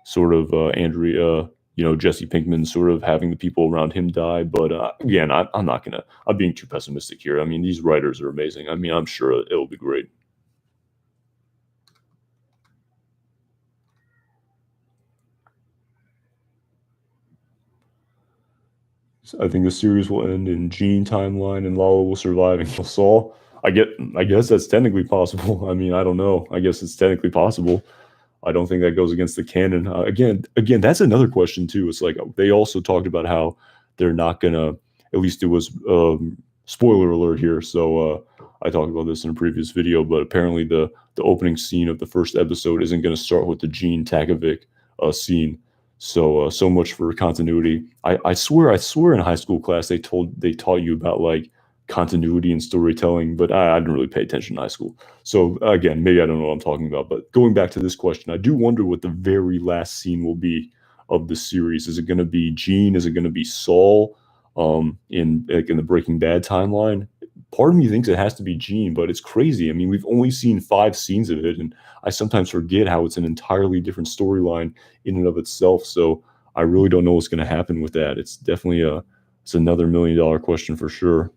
Sort of Andrea, Jesse Pinkman sort of having the people around him die. But again, I'm not gonna. I'm being too pessimistic here. I mean, these writers are amazing. I mean, I'm sure it'll be great. So I think the series will end in Gene timeline and Lala will survive and kill Saul. I guess that's technically possible. I mean, I don't know. I guess it's technically possible. I don't think that goes against the canon. Again, that's another question too. It's like they also talked about how they're not gonna. At least it was spoiler alert here. So I talked about this in a previous video, but apparently the opening scene of the first episode isn't going to start with the Gene Takovic scene. So much for continuity. I swear in high school class they taught you about like continuity and storytelling, but I didn't really pay attention in high school. So again, maybe I don't know what I'm talking about. But going back to this question, I do wonder what the very last scene will be of the series. Is it going to be Gene? Is it going to be Saul? In like in the Breaking Bad timeline, part of me thinks it has to be Gene, but it's crazy. I mean, we've only seen 5 scenes of it, and I sometimes forget how it's an entirely different storyline in and of itself. So I really don't know what's going to happen with that. It's definitely it's another $1 million question for sure.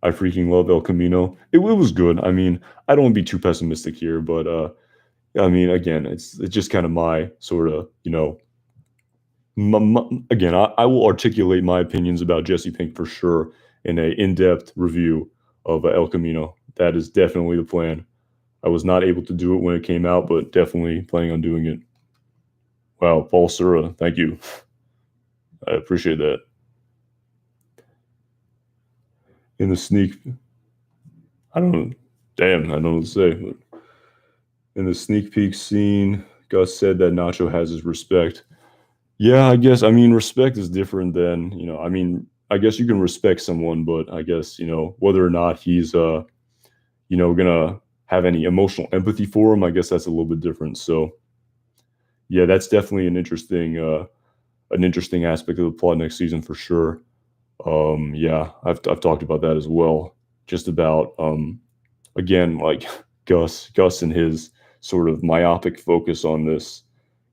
I freaking love El Camino. It was good. I mean, I don't want to be too pessimistic here, but I mean, again, it's just kind of my sort of again, I will articulate my opinions about Jesse Pink for sure in a in-depth review of El Camino. That is definitely the plan. I was not able to do it when it came out, but definitely planning on doing it. Wow, Paul Sura, thank you. I appreciate that. In the sneak, I don't know. Damn, I don't know what to say. But in the sneak peek scene, Gus said that Nacho has his respect. Yeah, I guess. I mean, respect is different than I mean, I guess you can respect someone, but I guess whether or not he's gonna have any emotional empathy for him. I guess that's a little bit different. So yeah, that's definitely an interesting aspect of the plot next season for sure. Yeah, I've talked about that as well. Just about again, like Gus and his sort of myopic focus on this,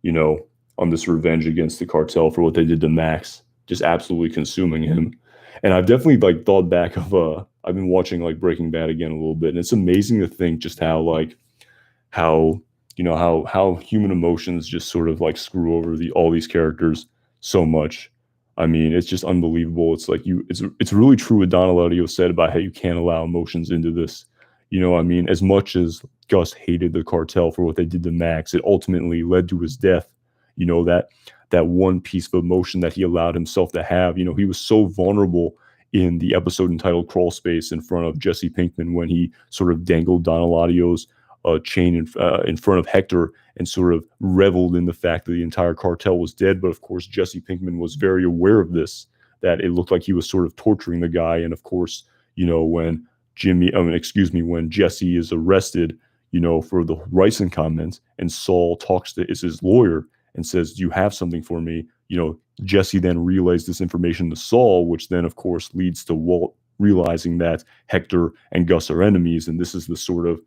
you know, on this revenge against the cartel for what they did to Max, just absolutely consuming him. And I've definitely like thought back of I've been watching like Breaking Bad again a little bit, and it's amazing to think just how like how how human emotions just sort of like screw over all these characters so much. I mean, it's just unbelievable. It's like it's really true what Don Eladio said about how you can't allow emotions into this. I mean, as much as Gus hated the cartel for what they did to Max, it ultimately led to his death. That one piece of emotion that he allowed himself to have. He was so vulnerable in the episode entitled Crawl Space in front of Jesse Pinkman when he sort of dangled Don Eladio's chain in front of Hector and sort of reveled in the fact that the entire cartel was dead. But of course, Jesse Pinkman was very aware of this, that it looked like he was sort of torturing the guy. And of course, when when Jesse is arrested, for the ricin comments, and Saul is his lawyer and says, "Do you have something for me?" Jesse then relays this information to Saul, which then, of course, leads to Walt realizing that Hector and Gus are enemies, and this is the sort of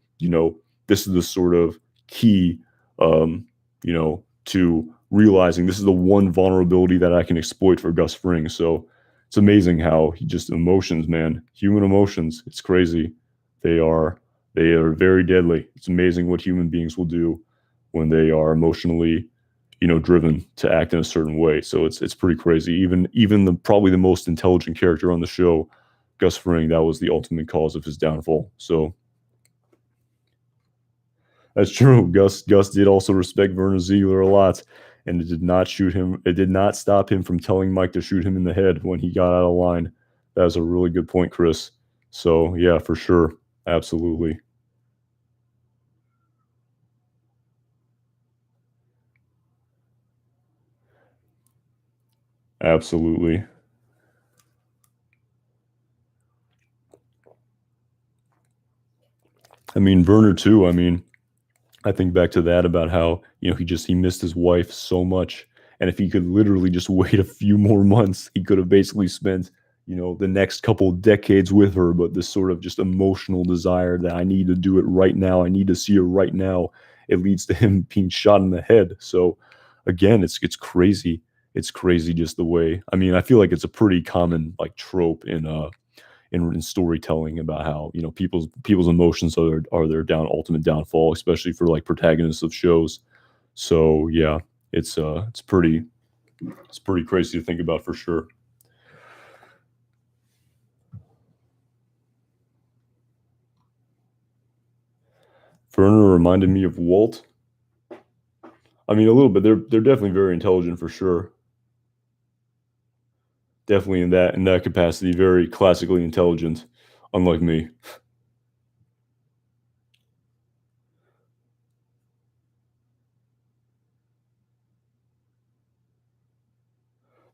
key, to realizing this is the one vulnerability that I can exploit for Gus Fring. So it's amazing how he just emotions, man, human emotions. It's crazy. They are they are very deadly. It's amazing what human beings will do when they are emotionally, driven to act in a certain way. So it's pretty crazy. Even the probably the most intelligent character on the show, Gus Fring, that was the ultimate cause of his downfall. So that's true. Gus did also respect Werner Ziegler a lot, and it did not shoot him. It did not stop him from telling Mike to shoot him in the head when he got out of line. That's a really good point, Chris. So yeah, for sure, absolutely, absolutely. I mean, Werner too. I mean, I think back to that about how he missed his wife so much, and if he could literally just wait a few more months, he could have basically spent the next couple decades with her. But this sort of just emotional desire that I need to do it right now, I need to see her right now, it leads to him being shot in the head. So again, it's crazy. It's crazy just the way. I mean, I feel like it's a pretty common like trope in storytelling about how people's emotions are their ultimate downfall, especially for like protagonists of shows. So yeah, it's pretty crazy to think about for sure. Werner reminded me of Walt. I mean, a little bit. They're definitely very intelligent for sure. Definitely in that capacity, very classically intelligent, unlike me.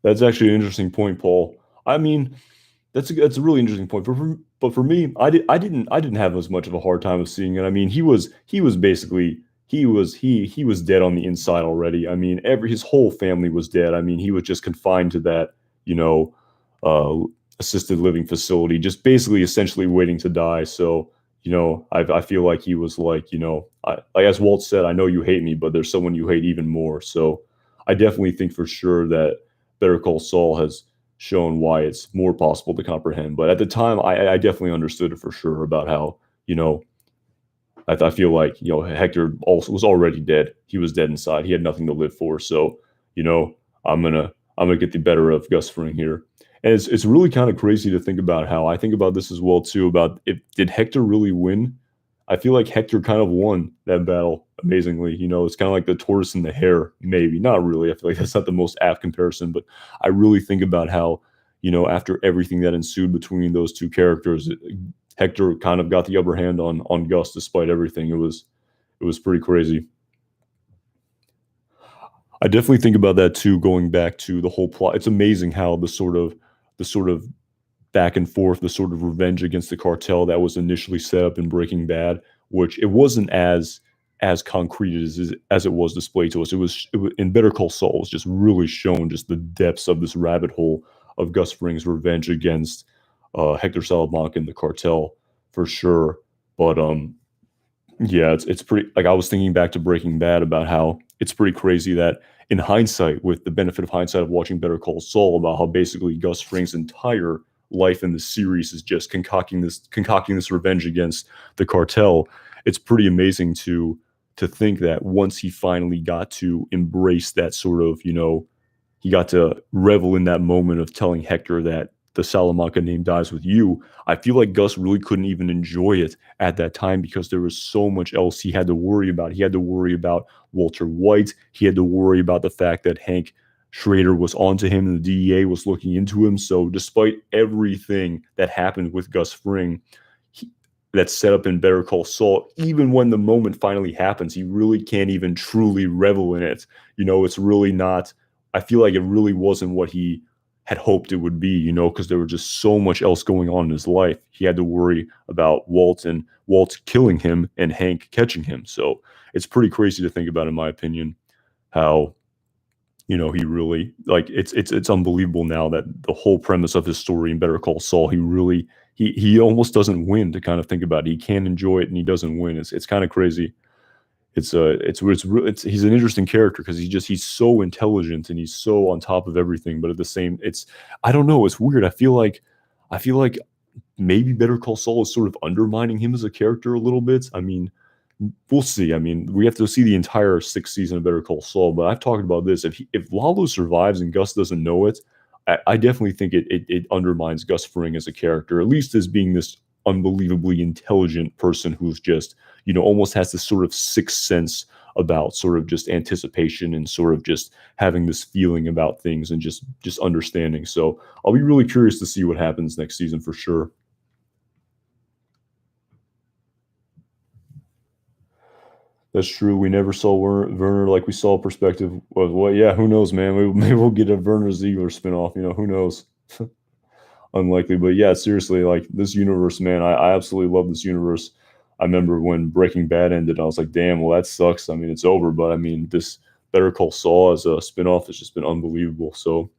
That's actually an interesting point, Paul. I mean, that's a really interesting point. But for me, I didn't have as much of a hard time of seeing it. I mean, he was basically he was dead on the inside already. I mean, every his whole family was dead. I mean, he was just confined to that, you know, uh, assisted living facility, just basically essentially waiting to die. So, I feel like he was like, like as Walt said, I know you hate me, but there's someone you hate even more. So, I definitely think for sure that Better Call Saul has shown why it's more possible to comprehend. But at the time, I definitely understood it for sure about how, you know, I feel like, Hector also was already dead. He was dead inside. He had nothing to live for. So, you know, I'm gonna get the better of Gus Fring here. And it's really kind of crazy to think about how I think about this as well too, about if did Hector really win? I feel like Hector kind of won that battle amazingly. It's kind of like the tortoise and the hare, maybe. Not really. I feel like that's not the most apt comparison, but I really think about how, after everything that ensued between those two characters, Hector kind of got the upper hand on Gus despite everything. It was pretty crazy. I definitely think about that too, going back to the whole plot. It's amazing how the sort of back and forth, the sort of revenge against the cartel that was initially set up in Breaking Bad, which it wasn't as concrete as it was displayed to us. It was in Better Call Saul. It was just really shown just the depths of this rabbit hole of Gus Fring's revenge against Hector Salamanca and the cartel for sure. But yeah, it's pretty. Like I was thinking back to Breaking Bad about how it's pretty crazy that in hindsight, with the benefit of hindsight of watching Better Call Saul, about how basically Gus Fring's entire life in the series is just concocting this revenge against the cartel. It's pretty amazing to think that once he finally got to embrace that sort of, he got to revel in that moment of telling Hector that the Salamanca name dies with you. I feel like Gus really couldn't even enjoy it at that time because there was so much else he had to worry about. He had to worry about Walter White. He had to worry about the fact that Hank Schrader was onto him and the DEA was looking into him. So, despite everything that happened with Gus Fring, he, that's set up in Better Call Saul, even when the moment finally happens, he really can't even truly revel in it. It's really not. I feel like it really wasn't what he had hoped it would be, because there was just so much else going on in his life. He had to worry about Walt killing him and Hank catching him. So it's pretty crazy to think about, in my opinion, how he really like it's unbelievable now that the whole premise of his story in Better Call Saul, he almost doesn't win to kind of think about it. He can't enjoy it and he doesn't win. It's kind of crazy. It's he's an interesting character because he's so intelligent and he's so on top of everything, but at the same, I don't know, it's weird. I feel like maybe Better Call Saul is sort of undermining him as a character a little bit. I mean, we'll see. I mean, we have to see the entire sixth season of Better Call Saul, but I've talked about this. If Lalo survives and Gus doesn't know it, I definitely think it undermines Gus Fring as a character, at least as being this unbelievably intelligent person who's just, almost has this sort of sixth sense about sort of just anticipation and sort of just having this feeling about things and just understanding. So I'll be really curious to see what happens next season for sure. That's true. We never saw Werner like we saw perspective of what. Yeah, who knows, man? Maybe we'll get a Werner Ziegler spinoff. Who knows? Unlikely, but yeah, seriously, like this universe, man, I absolutely love this universe. I remember when Breaking Bad ended, I was like, damn, well, that sucks. I mean, it's over, but I mean, this Better Call Saul as a spinoff has just been unbelievable. So,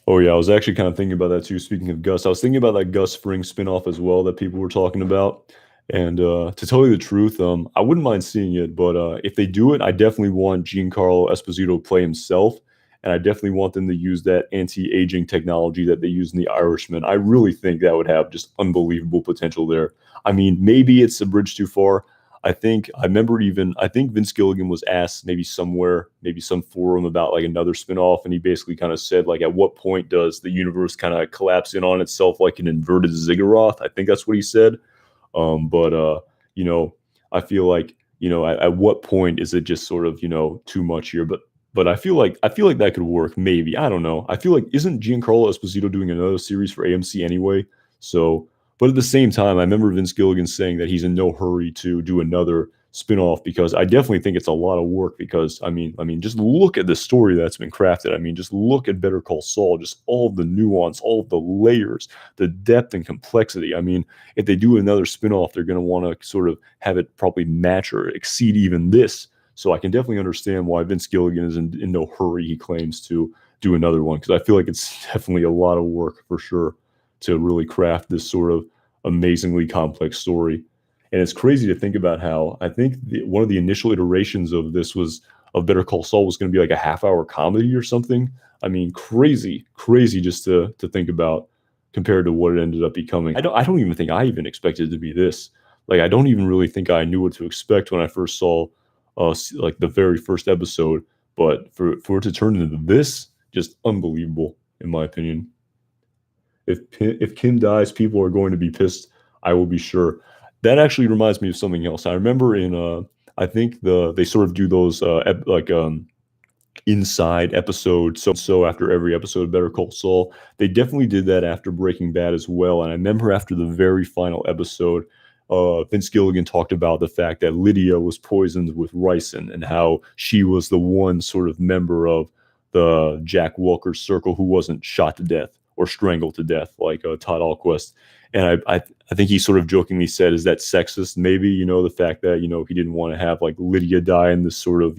oh yeah, I was actually kind of thinking about that too. Speaking of Gus, I was thinking about that Gus Fring spinoff as well that people were talking about. And to tell you the truth, I wouldn't mind seeing it, but if they do it, I definitely want Giancarlo Esposito to play himself, and I definitely want them to use that anti-aging technology that they use in The Irishman. I really think that would have just unbelievable potential there. I mean, maybe it's a bridge too far. I think Vince Gilligan was asked maybe somewhere, maybe some forum about like another spinoff, and he basically kind of said like, at what point does the universe kind of collapse in on itself like an inverted ziggurat? I think that's what he said. But you know, I feel like at what point is it just sort of too much here? But But I feel like that could work, maybe. I don't know. I feel like isn't Giancarlo Esposito doing another series for AMC anyway? So, but at the same time, I remember Vince Gilligan saying that he's in no hurry to do another spinoff because I definitely think it's a lot of work because I mean, just look at the story that's been crafted. I mean, just look at Better Call Saul, just all of the nuance, all of the layers, the depth and complexity. I mean, if they do another spinoff, they're going to want to sort of have it probably match or exceed even this. So I can definitely understand why Vince Gilligan is in no hurry, he claims, to do another one, because I feel like it's definitely a lot of work for sure to really craft this sort of amazingly complex story. And it's crazy to think about how I think one of the initial iterations of this was of Better Call Saul was going to be like a half-hour comedy or something. I mean, crazy, crazy just to think about compared to what it ended up becoming. I don't even think I even expected it to be this. Like I don't even really think I knew what to expect when I first saw like the very first episode. But for it to turn into this, just unbelievable in my opinion. If Kim dies, people are going to be pissed. I will be sure. That actually reminds me of something else. I remember in I think they sort of do those like inside episode so after every episode of Better Call Saul. They definitely did that after Breaking Bad as well. And I remember after the very final episode, Vince Gilligan talked about the fact that Lydia was poisoned with ricin and how she was the one sort of member of the Jack Welker circle who wasn't shot to death or strangled to death like Todd Alquist. And I think he sort of jokingly said, "Is that sexist? Maybe the fact that he didn't want to have like Lydia die in this sort of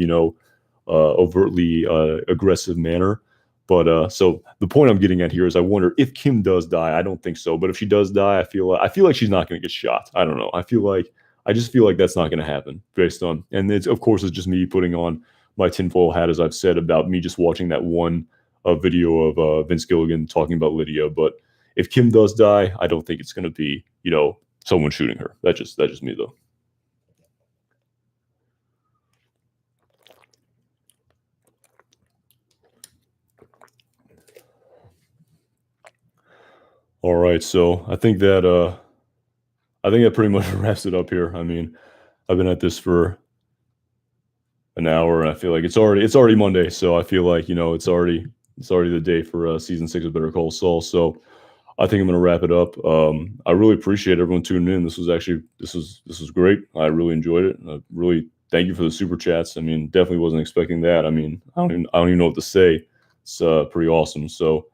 overtly aggressive manner." But so the point I'm getting at here is I wonder if Kim does die. I don't think so, but if she does die, I feel like she's not going to get shot. I don't know. I just feel like that's not going to happen based on, and it's of course it's just me putting on my tinfoil hat as I've said about me just watching that one video of Vince Gilligan talking about Lydia. But if Kim does die, I don't think it's going to be someone shooting her. That's just me though. All right, so I think that pretty much wraps it up here. I mean, I've been at this for an hour, and I feel like it's already Monday, so I feel like it's already the day for season 6 of Better Call Saul. So I think I'm gonna wrap it up. I really appreciate everyone tuning in. This was great. I really enjoyed it. Really thank you for the super chats. I mean, definitely wasn't expecting that. I mean, I don't even know what to say. It's pretty awesome. So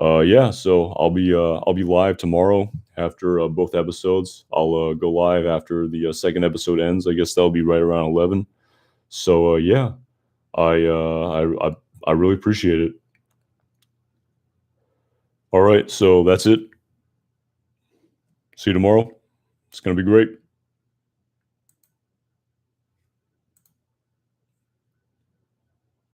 yeah, so I'll be live tomorrow after both episodes. I'll go live after the second episode ends. I guess that'll be right around 11. So yeah, I really appreciate it. All right, so that's it. See you tomorrow. It's gonna be great.